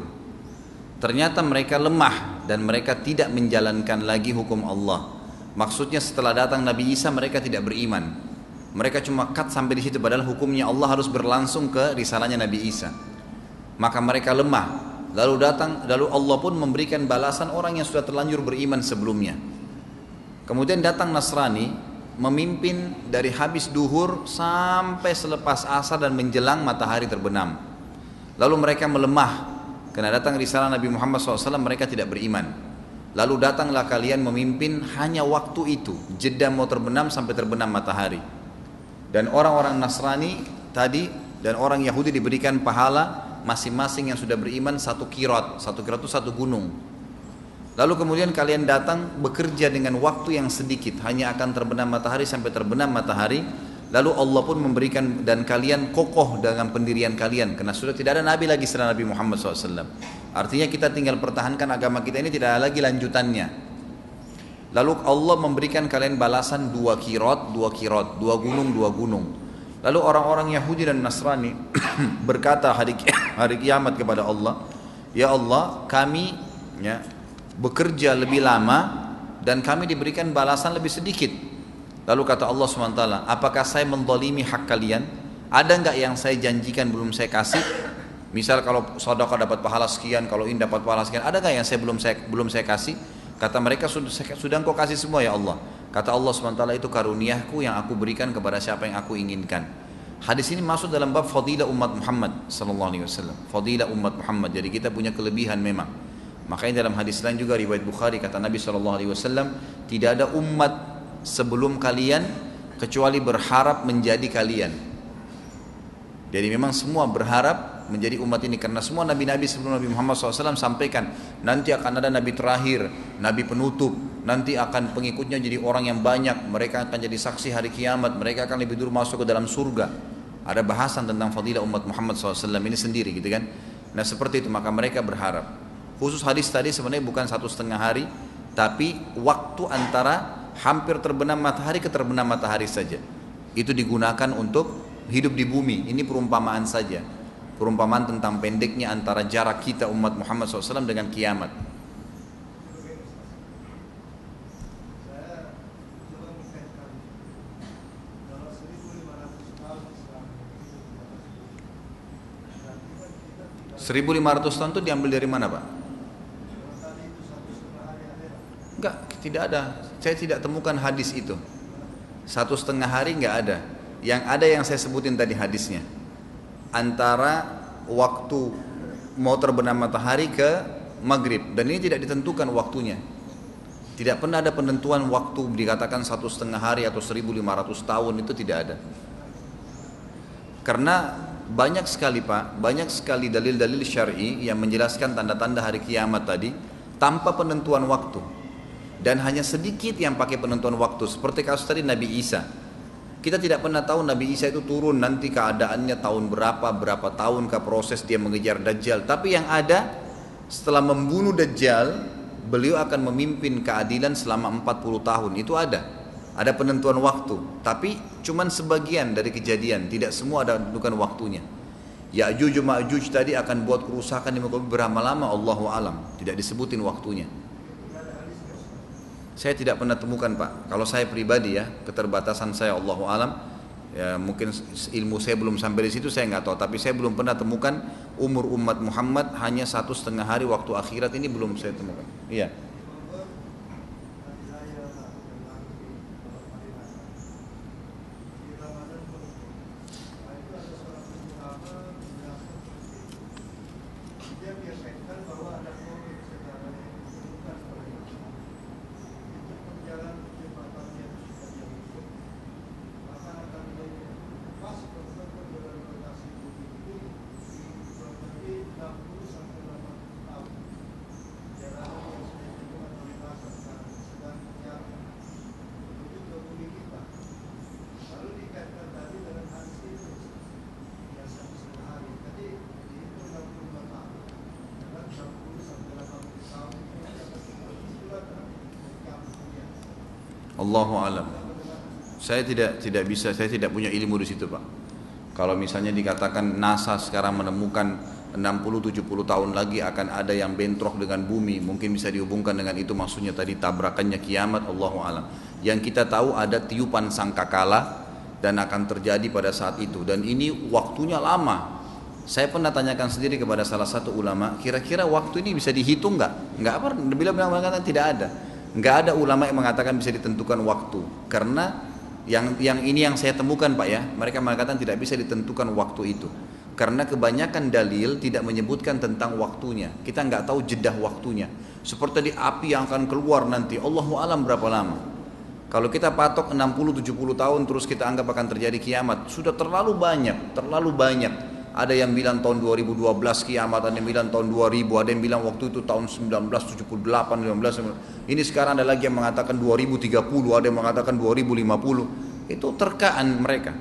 Speaker 1: Ternyata mereka lemah dan mereka tidak menjalankan lagi hukum Allah. Maksudnya setelah datang Nabi Isa mereka tidak beriman. Mereka cuma cut sampai di situ, padahal hukumnya Allah harus berlangsung ke risalahnya Nabi Isa. Maka mereka lemah. Lalu Allah pun memberikan balasan orang yang sudah terlanjur beriman sebelumnya. Kemudian datang Nasrani memimpin dari habis duhur sampai selepas asar dan menjelang matahari terbenam. Lalu mereka melemah karena datang risalah Nabi Muhammad SAW, mereka tidak beriman. Lalu datanglah kalian memimpin hanya waktu itu, jeda mau terbenam sampai terbenam matahari. Dan orang-orang Nasrani tadi dan orang Yahudi diberikan pahala masing-masing yang sudah beriman 1 kirat. 1 kirat itu 1 gunung. Lalu kemudian kalian datang bekerja dengan waktu yang sedikit, hanya akan terbenam matahari sampai terbenam matahari. Lalu Allah pun memberikan, dan kalian kokoh dengan pendirian kalian, karena sudah tidak ada Nabi lagi setelah Nabi Muhammad SAW. Artinya kita tinggal pertahankan agama kita ini, tidak ada lagi lanjutannya. Lalu Allah memberikan kalian balasan 2 kirat, 2 kirat, 2 gunung, 2 gunung. Lalu orang-orang Yahudi dan Nasrani berkata hari kiamat kepada Allah, ya Allah, kami bekerja lebih lama dan kami diberikan balasan lebih sedikit. Lalu kata Allah SWT, apakah saya mendolimi hak kalian? Ada enggak yang saya janjikan belum saya kasih? Misal kalau sedekah dapat pahala sekian, kalau ini dapat pahala sekian, ada enggak yang belum saya kasih? Kata mereka, sudah engkau kasih semua ya Allah. Kata Allah SWT, itu karuniaku yang aku berikan kepada siapa yang aku inginkan. Hadis ini masuk dalam bab fadilah umat Muhammad SAW. Fadilah umat Muhammad, jadi kita punya kelebihan memang. Makanya dalam hadis lain juga riwayat Bukhari, kata Nabi SAW, tidak ada umat sebelum kalian kecuali berharap menjadi kalian. Jadi memang semua berharap menjadi umat ini, karena semua nabi-nabi sebelum Nabi Muhammad SAW sampaikan nanti akan ada nabi terakhir, nabi penutup, nanti akan pengikutnya jadi orang yang banyak, mereka akan jadi saksi hari kiamat, mereka akan lebih dulu masuk ke dalam surga. Ada bahasan tentang fadilah umat Muhammad SAW ini sendiri, gitu kan. Nah seperti itu, maka mereka berharap. Khusus hadis tadi sebenarnya bukan 1,5 hari, tapi waktu antara hampir terbenam matahari ke terbenam matahari saja. Itu digunakan untuk hidup di bumi. Ini perumpamaan saja. Perumpamaan tentang pendeknya antara jarak kita umat Muhammad SAW dengan kiamat. 1.500 tahun itu diambil dari mana Pak? Enggak, tidak ada. Saya tidak temukan hadis itu. 1,5 hari enggak ada. Yang ada yang saya sebutin tadi hadisnya. Antara waktu mau terbenam matahari ke maghrib. Dan ini tidak ditentukan waktunya. Tidak pernah ada penentuan waktu dikatakan 1,5 hari atau 1.500 tahun, itu tidak ada. Karena banyak sekali Pak, banyak sekali dalil-dalil syar'i yang menjelaskan tanda-tanda hari kiamat tadi tanpa penentuan waktu. Dan hanya sedikit yang pakai penentuan waktu. Seperti kasus tadi Nabi Isa. Kita tidak pernah tahu Nabi Isa itu turun nanti keadaannya tahun berapa tahunkah proses dia mengejar Dajjal. Tapi yang ada, setelah membunuh Dajjal, beliau akan memimpin keadilan selama 40 tahun. Itu ada. Ada penentuan waktu. Tapi cuman sebagian dari kejadian. Tidak semua ada tentukan waktunya. Ya'juj Ma'juj tadi akan buat kerusakan di muka bumi berapa lama, Allahu alam. Tidak disebutin waktunya. Saya tidak pernah temukan Pak. Kalau saya pribadi ya, keterbatasan saya Allahu alam, ya mungkin ilmu saya belum sampai di situ, saya nggak tahu. Tapi saya belum pernah temukan umur umat Muhammad hanya 1,5 hari waktu akhirat, ini belum saya temukan. Iya. Allahu alam. Saya tidak bisa, saya tidak punya ilmu di situ Pak. Kalau misalnya dikatakan NASA sekarang menemukan 60-70 tahun lagi akan ada yang bentrok dengan bumi, mungkin bisa dihubungkan dengan itu, maksudnya tadi tabrakannya kiamat, Allahu alam. Yang kita tahu ada tiupan sangkakala dan akan terjadi pada saat itu, dan ini waktunya lama. Saya pernah tanyakan sendiri kepada salah satu ulama, kira-kira waktu ini bisa dihitung nggak? Nggak apa, bila mengatakan tidak ada. Nggak ada ulama yang mengatakan bisa ditentukan waktu, karena yang ini yang saya temukan Pak ya, mereka mengatakan tidak bisa ditentukan waktu itu, karena kebanyakan dalil tidak menyebutkan tentang waktunya. Kita nggak tahu jedah waktunya. Seperti di api yang akan keluar nanti, Allahu alam berapa lama. Kalau kita patok 60-70 tahun terus kita anggap akan terjadi kiamat, sudah terlalu banyak, terlalu banyak. Ada yang bilang tahun 2012 kiamat, ada yang bilang tahun 2000, ada yang bilang waktu itu tahun 1978, 19. Ini sekarang ada lagi yang mengatakan 2030, ada yang mengatakan 2050. Itu terkaan mereka.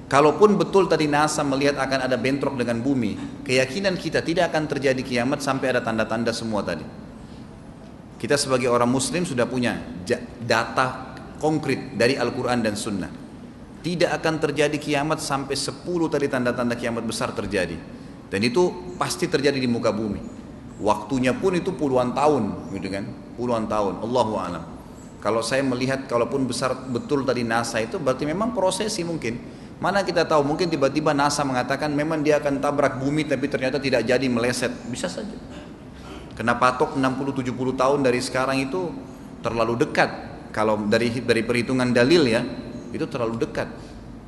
Speaker 1: Kalaupun betul tadi NASA melihat akan ada bentrok dengan bumi, keyakinan kita tidak akan terjadi kiamat sampai ada tanda-tanda semua tadi. Kita sebagai orang muslim sudah punya data konkret dari Al-Quran dan Sunnah. Tidak akan terjadi kiamat sampai 10 tadi tanda-tanda kiamat besar terjadi. Dan itu pasti terjadi di muka bumi. Waktunya pun itu puluhan tahun, gitu kan? Puluhan tahun, Allahu a'lam. Kalau saya melihat, kalaupun besar betul tadi NASA itu, berarti memang prosesi mungkin. Mana kita tahu, mungkin tiba-tiba NASA mengatakan memang dia akan tabrak bumi, tapi ternyata tidak jadi, meleset. Bisa saja. Kena patok 60-70 tahun dari sekarang itu terlalu dekat. Kalau dari perhitungan dalil ya, itu terlalu dekat.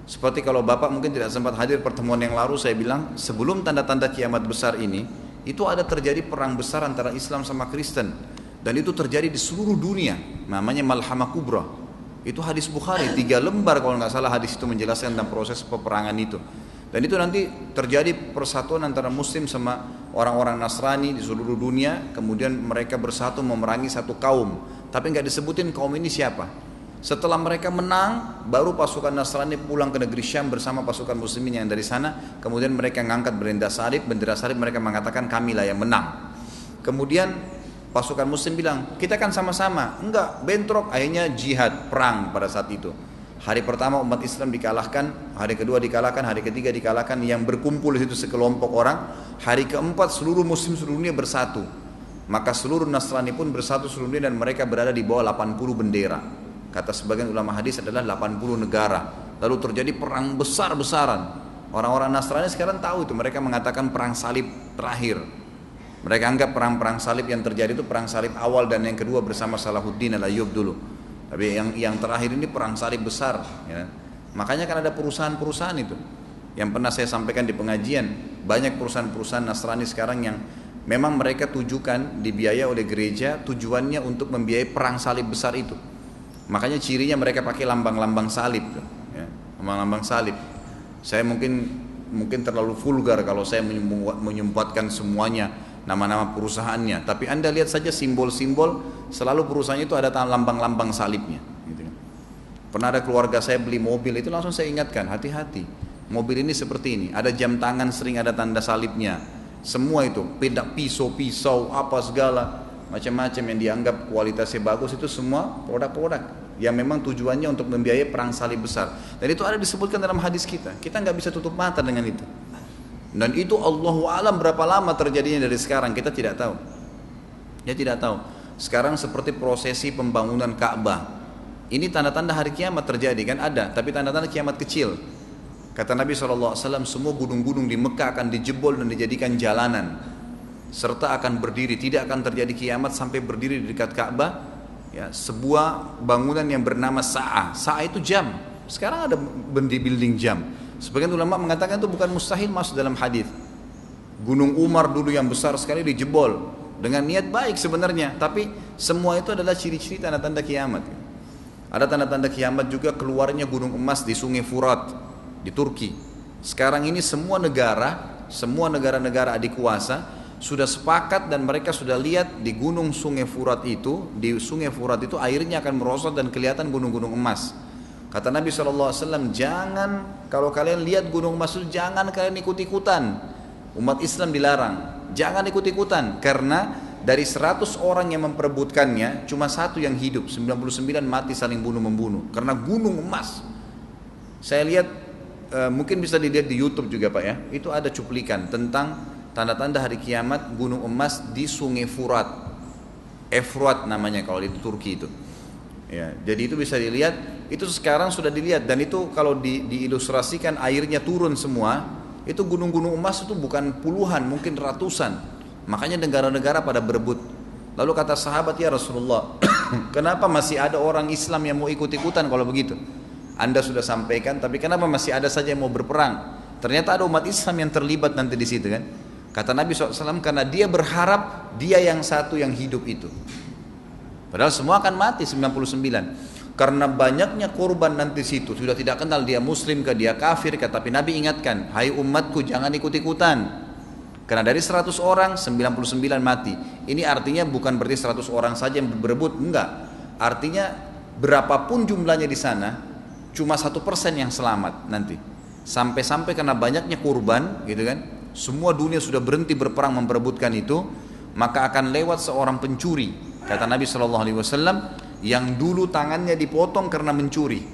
Speaker 1: Seperti kalau Bapak mungkin tidak sempat hadir pertemuan yang lalu, saya bilang sebelum tanda-tanda kiamat besar ini, itu ada terjadi perang besar antara Islam sama Kristen, dan itu terjadi di seluruh dunia, namanya Malhamah Kubra. Itu hadis Bukhari, 3 lembar kalau nggak salah hadis itu menjelaskan tentang proses peperangan itu. Dan itu nanti terjadi persatuan antara Muslim sama orang-orang Nasrani di seluruh dunia, kemudian mereka bersatu memerangi satu kaum, tapi nggak disebutin kaum ini siapa. Setelah mereka menang, baru pasukan Nasrani pulang ke negeri Syam bersama pasukan muslimin yang dari sana. Kemudian mereka mengangkat bendera salib, mereka mengatakan kamilah yang menang. Kemudian pasukan muslim bilang, kita kan sama-sama. Enggak, bentrok, akhirnya jihad, perang pada saat itu. Hari pertama umat Islam dikalahkan, hari kedua dikalahkan, hari ketiga dikalahkan, yang berkumpul di situ sekelompok orang. Hari keempat seluruh muslim seluruh dunia bersatu. Maka seluruh Nasrani pun bersatu seluruh dunia dan mereka berada di bawah 80 bendera. Kata sebagian ulama hadis adalah 80 negara. Lalu terjadi perang besar-besaran. Orang-orang Nasrani sekarang tahu itu, mereka mengatakan perang salib terakhir. Mereka anggap perang-perang salib yang terjadi itu perang salib awal dan yang kedua bersama Salahuddin Al-Ayyub dulu. Tapi yang terakhir ini perang salib besar. Ya. Makanya kan ada perusahaan-perusahaan itu. Yang pernah saya sampaikan di pengajian, banyak perusahaan-perusahaan Nasrani sekarang yang memang mereka tujukan dibiayai oleh gereja, tujuannya untuk membiayai perang salib besar itu. Makanya cirinya mereka pakai lambang-lambang salib, ya, lambang-lambang salib. Saya mungkin terlalu vulgar kalau saya menyempatkan semuanya nama-nama perusahaannya. Tapi Anda lihat saja simbol-simbol, selalu perusahaannya itu ada lambang-lambang salibnya. Gitu. Pernah ada keluarga saya beli mobil, itu langsung saya ingatkan, hati-hati. Mobil ini seperti ini, ada jam tangan sering ada tanda salibnya. Semua itu, pedak pisau, apa segala macam-macam yang dianggap kualitasnya bagus, itu semua produk-produk yang memang tujuannya untuk membiayai perang salib besar. Dan itu ada disebutkan dalam hadis kita. Kita nggak bisa tutup mata dengan itu. Dan itu Allahu a'lam berapa lama terjadinya dari sekarang, kita tidak tahu. Ya tidak tahu. Sekarang seperti prosesi pembangunan Ka'bah. Ini tanda-tanda hari kiamat terjadi kan ada, tapi tanda-tanda kiamat kecil. Kata Nabi SAW, semua gunung-gunung di Mekah akan dijebol dan dijadikan jalanan, serta akan berdiri, tidak akan terjadi kiamat sampai berdiri di dekat Ka'bah. Ya, sebuah bangunan yang bernama Sa'ah. Sa'ah itu jam. Sekarang ada building jam. Sebagian ulama mengatakan itu bukan mustahil masuk dalam hadis. Gunung Umar dulu yang besar sekali dijebol dengan niat baik sebenarnya, tapi semua itu adalah ciri-ciri tanda-tanda kiamat. Ada tanda-tanda kiamat juga keluarnya gunung emas di Sungai Furat di Turki. Sekarang ini semua negara-negara adikuasa sudah sepakat dan mereka sudah lihat di gunung Sungai Furat itu, airnya akan merosot dan kelihatan gunung-gunung emas. Kata Nabi SAW, jangan, kalau kalian lihat gunung emas itu jangan kalian ikut-ikutan. Umat Islam dilarang, jangan ikut-ikutan, karena dari 100 orang yang memperebutkannya cuma satu yang hidup, 99 mati saling bunuh-membunuh karena gunung emas. Saya lihat, mungkin bisa dilihat di YouTube juga Pak ya, itu ada cuplikan tentang tanda-tanda hari kiamat gunung emas di Sungai Furat. Efrat namanya kalau di Turki itu. Ya, jadi itu bisa dilihat, itu sekarang sudah dilihat, dan itu kalau diilustrasikan airnya turun semua, itu gunung-gunung emas itu bukan puluhan, mungkin ratusan. Makanya negara-negara pada berebut. Lalu kata sahabat, ya Rasulullah, kenapa masih ada orang Islam yang mau ikut-ikutan kalau begitu? Anda sudah sampaikan, tapi kenapa masih ada saja yang mau berperang? Ternyata ada umat Islam yang terlibat nanti di situ kan? Kata Nabi SAW, karena dia berharap dia yang satu yang hidup itu. Padahal semua akan mati 99. Karena banyaknya korban nanti situ, sudah tidak kenal dia muslim ke dia kafir ke, tapi Nabi ingatkan, hai umatku jangan ikut-ikutan. Karena dari 100 orang 99 mati. Ini artinya bukan berarti 100 orang saja yang berebut, enggak. Artinya berapapun jumlahnya di sana, cuma 1% yang selamat nanti. Sampai-sampai karena banyaknya kurban, gitu kan? Semua dunia sudah berhenti berperang memperebutkan itu, maka akan lewat seorang pencuri. Kata Nabi SAW, yang dulu tangannya dipotong karena mencuri,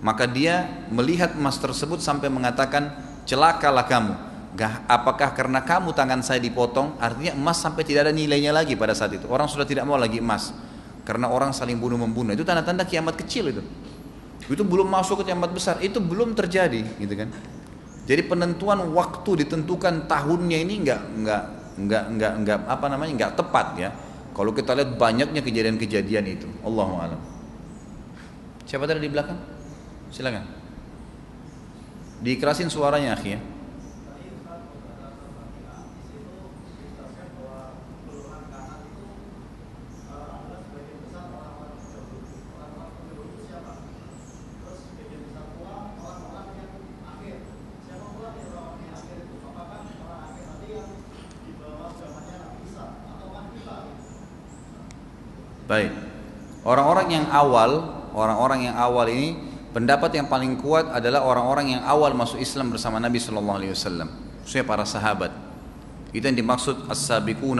Speaker 1: maka dia melihat emas tersebut sampai mengatakan, celakalah kamu. Apakah karena kamu tangan saya dipotong? Artinya emas sampai tidak ada nilainya lagi pada saat itu. Orang sudah tidak mau lagi emas, karena orang saling bunuh-membunuh. Itu tanda-tanda kiamat kecil itu. Itu belum masuk ke kiamat besar, itu belum terjadi, gitu kan? Jadi penentuan waktu ditentukan tahunnya ini enggak tepat ya. Kalau kita lihat banyaknya kejadian-kejadian itu, Allahu a'lam. Siapa tadi di belakang? Silakan. Dikerasin suaranya, akhi ya. Baik, orang-orang yang awal ini, pendapat yang paling kuat adalah orang-orang yang awal masuk Islam bersama Nabi SAW, khususnya para sahabat. Itu yang dimaksud as-sabiqun,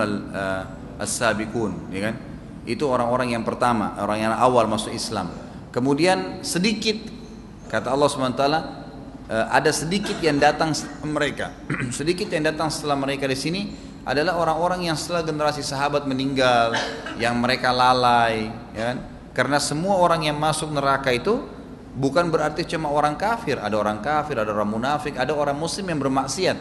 Speaker 1: ya kan? Itu orang-orang yang pertama, orang yang awal masuk Islam. Kemudian sedikit, kata Allah SWT, ada sedikit yang datang mereka. Sedikit yang datang setelah mereka di sini adalah orang-orang yang setelah generasi sahabat meninggal, yang mereka lalai, ya kan? Karena semua orang yang masuk neraka itu Bukan berarti cuma orang kafir, ada orang munafik, ada orang muslim yang bermaksiat.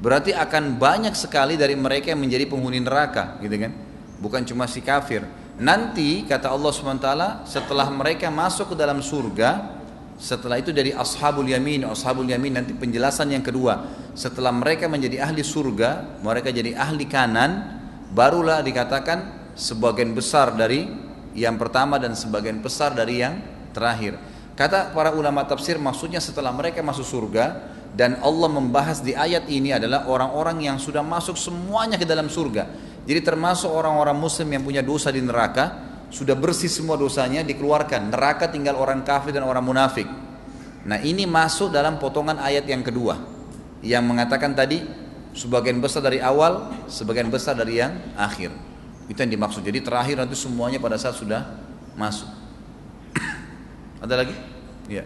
Speaker 1: Berarti akan banyak sekali dari mereka yang menjadi penghuni neraka, gitu kan? Bukan cuma si kafir. Nanti kata Allah SWT, setelah mereka masuk ke dalam surga, setelah itu dari ashabul yamin nanti penjelasan yang kedua. Setelah mereka menjadi ahli surga, mereka jadi ahli kanan, barulah dikatakan sebagian besar dari yang pertama dan sebagian besar dari yang terakhir. Kata para ulama tafsir, maksudnya setelah mereka masuk surga, dan Allah membahas di ayat ini adalah orang-orang yang sudah masuk semuanya ke dalam surga. Jadi termasuk orang-orang muslim yang punya dosa di neraka, sudah bersih semua dosanya, dikeluarkan. Neraka tinggal orang kafir dan orang munafik. Nah, ini masuk dalam potongan ayat yang kedua, yang mengatakan tadi sebagian besar dari awal, sebagian besar dari yang akhir. Itu yang dimaksud. Jadi terakhir nanti semuanya pada saat sudah masuk. Ada lagi? Ya.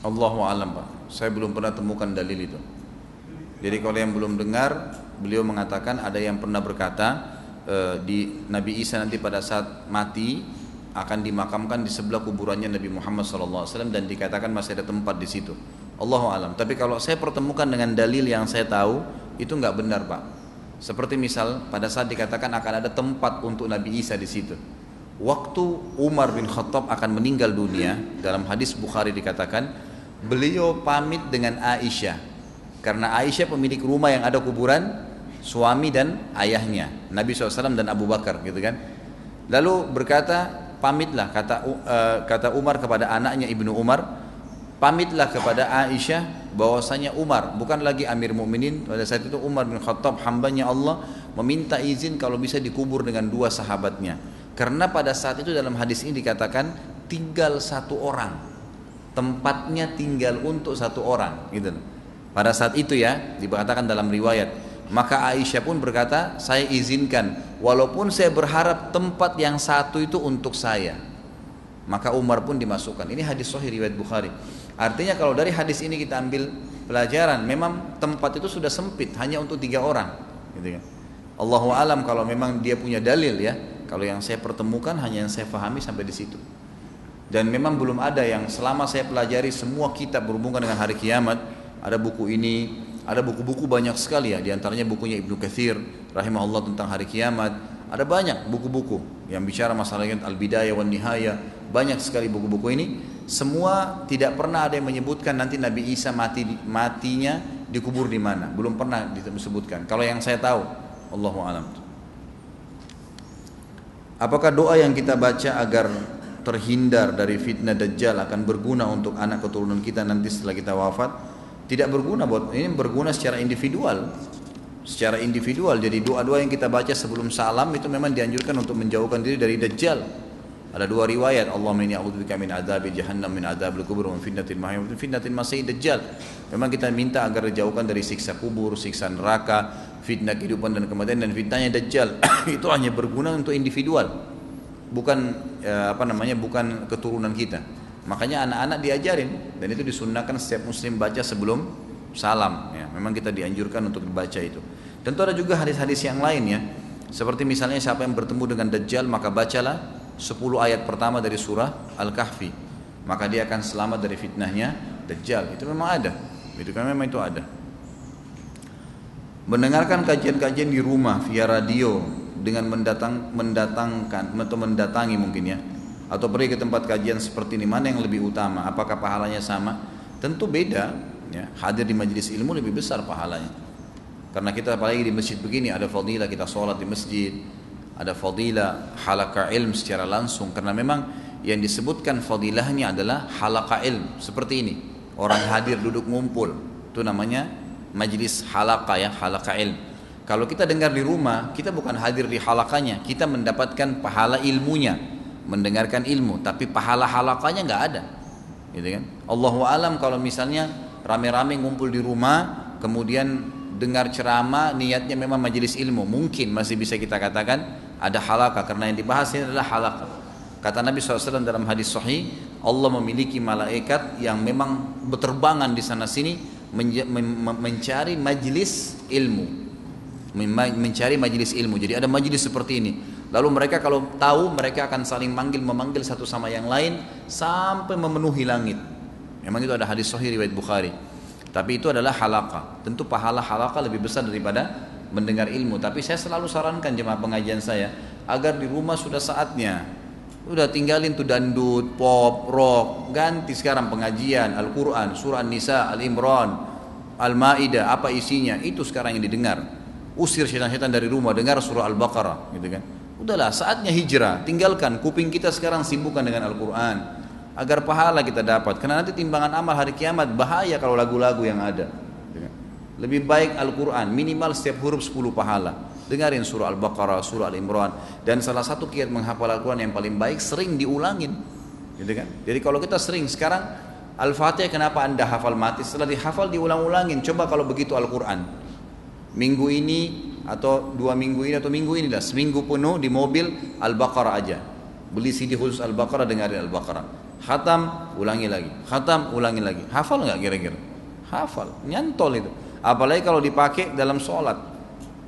Speaker 1: Allahu a'lam, Pak. Saya belum pernah temukan dalil itu. Jadi kalau yang belum dengar, beliau mengatakan ada yang pernah berkata di Nabi Isa nanti pada saat mati akan dimakamkan di sebelah kuburannya Nabi Muhammad SAW dan dikatakan masih ada tempat di situ. Allahu a'lam. Tapi kalau saya pertemukan dengan dalil yang saya tahu, itu nggak benar, Pak. Seperti misal pada saat dikatakan akan ada tempat untuk Nabi Isa di situ. Waktu Umar bin Khattab akan meninggal dunia, dalam hadis Bukhari dikatakan beliau pamit dengan Aisyah, karena Aisyah pemilik rumah yang ada kuburan suami dan ayahnya Nabi SAW dan Abu Bakar, gitu kan. Lalu berkata, pamitlah, kata Umar kepada anaknya Ibnu Umar, pamitlah kepada Aisyah bahwasanya Umar bukan lagi Amir Mukminin pada saat itu, Umar bin Khattab hambanya Allah, meminta izin kalau bisa dikubur dengan dua sahabatnya, karena pada saat itu dalam hadis ini dikatakan tinggal satu orang, tempatnya tinggal untuk satu orang, gitu. Pada saat itu ya, dikatakan dalam riwayat, maka Aisyah pun berkata, saya izinkan walaupun saya berharap tempat yang satu itu untuk saya. Maka Umar pun dimasukkan. Ini hadis sahih riwayat Bukhari. Artinya kalau dari hadis ini kita ambil pelajaran, memang tempat itu sudah sempit, hanya untuk 3 orang, gitu kan. Allahu alam kalau memang dia punya dalil ya. Kalau yang saya pertemukan hanya yang saya pahami sampai di situ. Dan memang belum ada yang selama saya pelajari semua kitab berhubungan dengan hari kiamat, ada buku ini, ada buku-buku banyak sekali ya, diantaranya bukunya Ibnu Katsir rahimahullah tentang hari kiamat, ada banyak buku-buku yang bicara masalah Al-Bidayah wan Nihayah, banyak sekali buku-buku ini, semua tidak pernah ada yang menyebutkan nanti Nabi Isa matinya dikubur di mana, belum pernah disebutkan. Kalau yang saya tahu, Allahu a'lam. Apakah doa yang kita baca agar terhindar dari fitnah Dajjal akan berguna untuk anak keturunan kita nanti setelah kita wafat? Tidak berguna, ini berguna secara individual. Jadi doa-doa yang kita baca sebelum salam itu memang dianjurkan untuk menjauhkan diri dari Dajjal. Ada 2 riwayat, Allahumma inni a'udzubika min adzabi jahannam, min adzabil kubur, wa min fitnatil mahya wa min fitnatil masih Dajjal. Memang kita minta agar dijauhkan dari siksa kubur, siksa neraka, fitnah kehidupan dan kematian, dan fitnahnya Dajjal. Itu hanya berguna untuk individual, bukan bukan keturunan kita. Makanya anak-anak diajarin, dan itu disunnahkan setiap muslim baca sebelum salam ya. Memang kita dianjurkan untuk dibaca itu. Tentu ada juga hadis-hadis yang lain ya, seperti misalnya siapa yang bertemu dengan Dajjal maka bacalah 10 ayat pertama dari surah Al-Kahfi, maka dia akan selamat dari fitnahnya Dajjal. Itu memang ada, itu kan memang itu ada. Mendengarkan kajian-kajian di rumah via radio dengan mendatangkan atau mendatangi mungkin ya, atau pergi ke tempat kajian seperti ini, mana yang lebih utama? Apakah pahalanya sama? Tentu beda ya. Hadir di majelis ilmu lebih besar pahalanya, karena kita apalagi di masjid begini ada fadilah kita sholat di masjid, ada fadilah halaqah ilm secara langsung, karena memang yang disebutkan fadilahnya adalah halaqah ilm seperti ini, orang hadir duduk ngumpul, itu namanya majelis halaqah ya, halaqah ilm. Kalau kita dengar di rumah, kita bukan hadir di halaqahnya, kita mendapatkan pahala ilmunya, mendengarkan ilmu, tapi pahala halaqahnya nggak ada, gitu kan. Allahu alam kalau misalnya rame-rame ngumpul di rumah, kemudian dengar ceramah niatnya memang majelis ilmu, mungkin masih bisa kita katakan ada halaqah, karena yang dibahas ini adalah halaqah. Kata Nabi SAW dalam hadis sahih, Allah memiliki malaikat yang memang berterbangan di sana sini mencari majelis ilmu, mencari majelis ilmu. Jadi ada majelis seperti ini. Lalu mereka kalau tahu, mereka akan saling memanggil satu sama yang lain sampai memenuhi langit. Memang itu ada hadis sahih riwayat Bukhari. Tapi itu adalah halaqah. Tentu pahala halaqah lebih besar daripada mendengar ilmu. Tapi saya selalu sarankan jemaah pengajian saya agar di rumah sudah saatnya, udah tinggalin tuh dangdut, pop, rock, ganti sekarang pengajian Al-Quran, surah An-Nisa, Al-Imran, Al-Ma'idah, apa isinya, itu sekarang yang didengar. Usir syaitan-syaitan dari rumah, dengar surah Al-Baqarah, gitu kan. Udahlah, saatnya hijrah, tinggalkan kuping kita sekarang, sibukkan dengan Al-Quran agar pahala kita dapat. Karena nanti timbangan amal hari kiamat bahaya kalau lagu-lagu yang ada. Lebih baik Al-Quran, minimal setiap huruf 10 pahala. Dengarin surah Al-Baqarah, surah Al-Imran. Dan salah satu kiat menghafal Al-Quran yang paling baik, sering diulangin, gitu kan. Jadi kalau kita sering, sekarang Al-Fatihah kenapa anda hafal mati? Setelah dihafal diulang-ulangin. Coba kalau begitu Al-Quran, minggu ini atau 2 minggu ini atau minggu inilah, seminggu penuh di mobil Al-Baqarah aja, beli CD khusus Al-Baqarah, dengarin Al-Baqarah. Khatam, ulangi lagi. Khatam, ulangi lagi. Hafal nggak kira-kira? Hafal, nyantol itu. Apalagi kalau dipakai dalam sholat.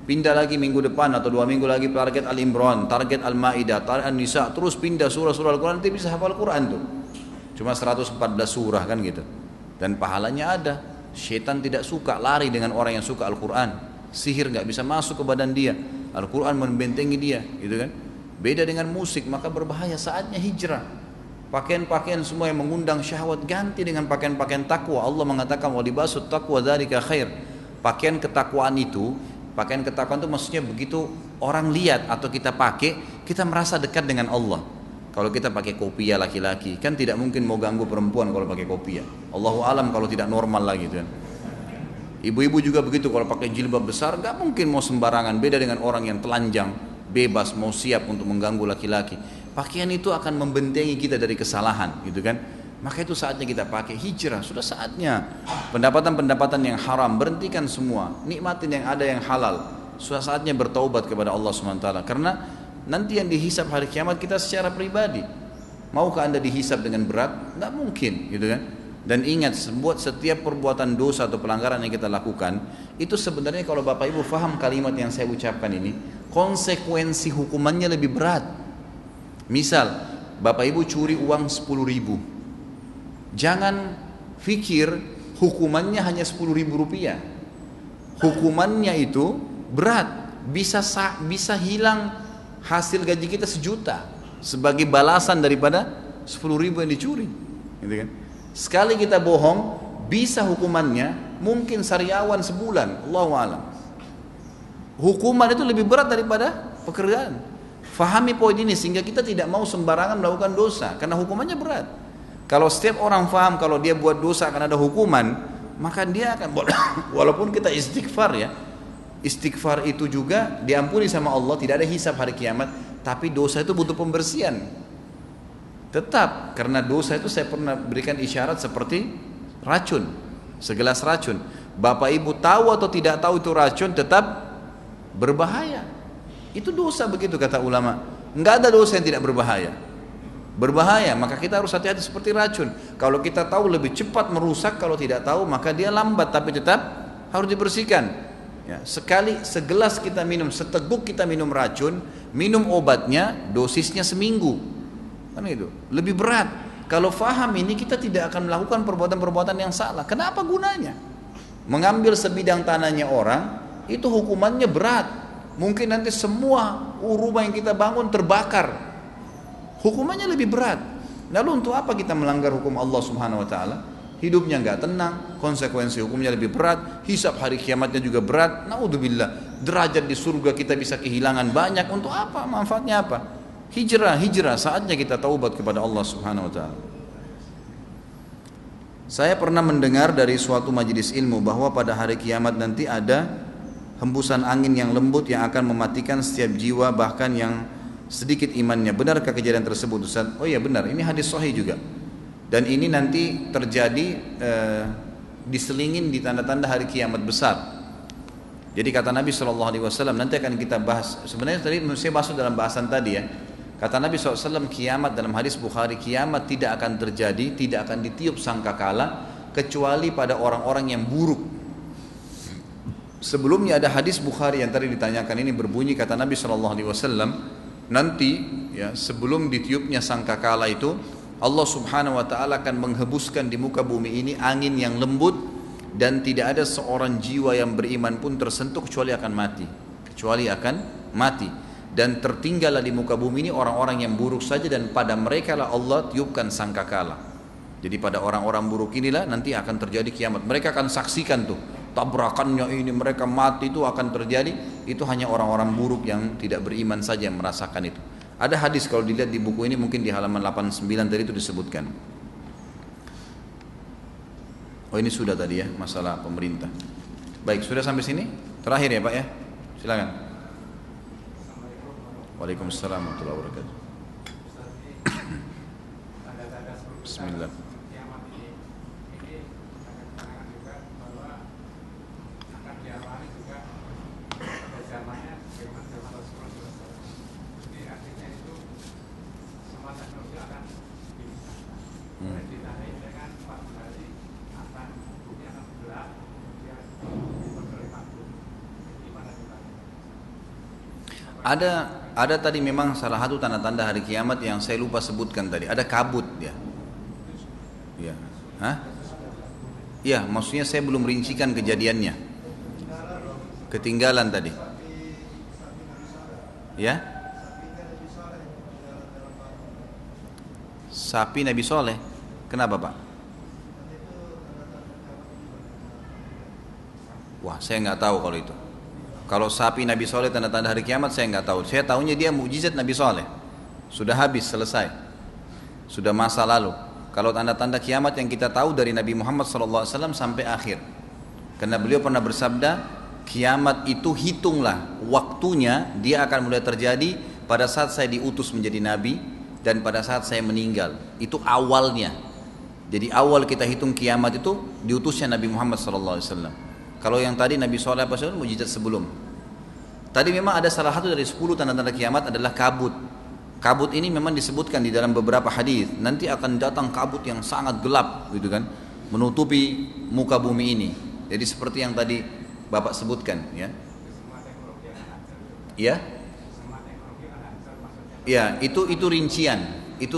Speaker 1: Pindah lagi minggu depan atau 2 minggu lagi target Al-Imran, target Al-Ma'idah, target An-Nisa, terus pindah surah-surah Al-Quran, nanti bisa hafal Quran tuh. Cuma 114 surah kan gitu. Dan pahalanya ada. Syaitan tidak suka lari dengan orang yang suka Al-Quran. Sihir nggak bisa masuk ke badan dia. Al-Quran membentengi dia, gitu kan. Beda dengan musik, maka berbahaya. Saatnya hijrah. Pakaian-pakaian semua yang mengundang syahwat ganti dengan pakaian-pakaian takwa. Allah mengatakan walibasut taqwa dzalika khair. Pakaian ketakwaan itu maksudnya begitu orang lihat atau kita pakai, kita merasa dekat dengan Allah. Kalau kita pakai kopiah laki-laki, kan tidak mungkin mau ganggu perempuan kalau pakai kopiah. Allahu alam kalau tidak normal lagi kan. Ibu-ibu juga begitu, kalau pakai jilbab besar nggak mungkin mau sembarangan. Beda dengan orang yang telanjang, bebas mau siap untuk mengganggu laki-laki. Pakaian itu akan membentengi kita dari kesalahan, gitu kan. Maka itu saatnya kita pakai hijrah, sudah saatnya. Pendapatan-pendapatan yang haram berhentikan semua, nikmatin yang ada yang halal. Sudah saatnya bertaubat kepada Allah SWT. Karena nanti yang dihisab hari kiamat kita secara pribadi. Maukah anda dihisab dengan berat? Nggak mungkin, gitu kan. Dan ingat, setiap perbuatan dosa atau pelanggaran yang kita lakukan, itu sebenarnya kalau Bapak Ibu faham kalimat yang saya ucapkan ini, konsekuensi hukumannya lebih berat. Misal, Bapak Ibu curi uang 10.000, jangan pikir hukumannya hanya 10.000 rupiah. Hukumannya itu berat, bisa hilang hasil gaji kita 1 juta sebagai balasan daripada 10.000 yang dicuri, gitu kan. Sekali kita bohong, bisa hukumannya mungkin sariawan sebulan, Allahu a'lam. Hukuman itu lebih berat daripada pekerjaan. Fahami poin ini sehingga kita tidak mau sembarangan melakukan dosa, karena hukumannya berat. Kalau setiap orang faham kalau dia buat dosa akan ada hukuman, maka dia akan, walaupun kita istighfar ya, istighfar itu juga diampuni sama Allah, tidak ada hisab hari kiamat, tapi dosa itu butuh pembersihan. Tetap, karena dosa itu saya pernah berikan isyarat seperti racun, segelas racun. Bapak Ibu tahu atau tidak tahu itu racun, tetap berbahaya. Itu dosa begitu kata ulama. Enggak ada dosa yang tidak berbahaya. Berbahaya, maka kita harus hati-hati seperti racun. Kalau kita tahu lebih cepat merusak, kalau tidak tahu maka dia lambat, tapi tetap harus dibersihkan. Ya, segelas kita minum, seteguk kita minum racun, minum obatnya, dosisnya seminggu. Kan itu lebih berat. Kalau faham ini, kita tidak akan melakukan perbuatan-perbuatan yang salah. Kenapa gunanya? Mengambil sebidang tanahnya orang, itu hukumannya berat. Mungkin nanti semua rumah yang kita bangun terbakar. Hukumannya lebih berat. Lalu untuk apa kita melanggar hukum Allah Subhanahu wa taala? Hidupnya enggak tenang, konsekuensi hukumnya lebih berat, hisab hari kiamatnya juga berat. Naudzubillah. Derajat di surga kita bisa kehilangan banyak. Untuk apa? Manfaatnya apa? Hijrah, saatnya kita taubat kepada Allah Subhanahu wa taala. Saya pernah mendengar dari suatu majelis ilmu bahwa pada hari kiamat nanti ada hembusan angin yang lembut yang akan mematikan setiap jiwa, bahkan yang sedikit imannya. Benarkah kejadian tersebut, Ustaz? Oh iya benar, ini hadis sahih juga. Dan ini nanti terjadi diselingin di tanda-tanda hari kiamat besar. Jadi kata Nabi SAW, nanti akan kita bahas. Sebenarnya tadi saya masuk dalam bahasan tadi ya. Kata Nabi SAW, kiamat dalam hadis Bukhari, kiamat tidak akan terjadi, tidak akan ditiup sangkakala kecuali pada orang-orang yang buruk. Sebelumnya ada hadis Bukhari yang tadi ditanyakan ini berbunyi, kata Nabi SAW, nanti ya sebelum ditiupnya sangkakala itu, Allah Subhanahu Wa Taala akan menghembuskan di muka bumi ini angin yang lembut, dan tidak ada seorang jiwa yang beriman pun tersentuh kecuali akan mati, dan tertinggallah di muka bumi ini orang-orang yang buruk saja, dan pada mereka lah Allah tiupkan sangkakala. Jadi pada orang-orang buruk inilah nanti akan terjadi kiamat. Mereka akan saksikan tuh tabrakannya ini, mereka mati, itu akan terjadi. Itu hanya orang-orang buruk yang tidak beriman saja yang merasakan itu. Ada hadis kalau dilihat di buku ini, mungkin di halaman 89 tadi itu disebutkan. Oh ini sudah tadi ya, masalah pemerintah. Baik, sudah sampai sini? Terakhir ya Pak ya? Silakan. Waalaikumsalam warahmatullahi wabarakatuh. Bismillah. Ada tadi memang salah satu tanda-tanda hari kiamat yang saya lupa sebutkan tadi. Ada kabut ya. Ya. Hah? Ya, maksudnya saya belum rincikan kejadiannya. Ketinggalan tadi. Ya? Sapi Nabi Soleh. Kenapa Pak? Wah, saya nggak tahu kalau itu. Kalau sapi Nabi Soleh tanda-tanda hari kiamat saya nggak tahu. Saya tahunya dia mukjizat Nabi Soleh. Sudah habis, selesai. Sudah masa lalu. Kalau tanda-tanda kiamat yang kita tahu dari Nabi Muhammad SAW sampai akhir. Karena beliau pernah bersabda, kiamat itu hitunglah waktunya, dia akan mulai terjadi pada saat saya diutus menjadi Nabi dan pada saat saya meninggal. Itu awalnya. Jadi awal kita hitung kiamat itu diutusnya Nabi Muhammad SAW. Kalau yang tadi Nabi SAW mujizat sebelum. Tadi memang ada salah satu dari 10 tanda-tanda kiamat adalah kabut. Kabut ini memang disebutkan di dalam beberapa hadis. Nanti akan datang kabut yang sangat gelap, gitu kan, menutupi muka bumi ini. Jadi seperti yang tadi Bapak sebutkan, ya. Ya, ya itu rincian. Itu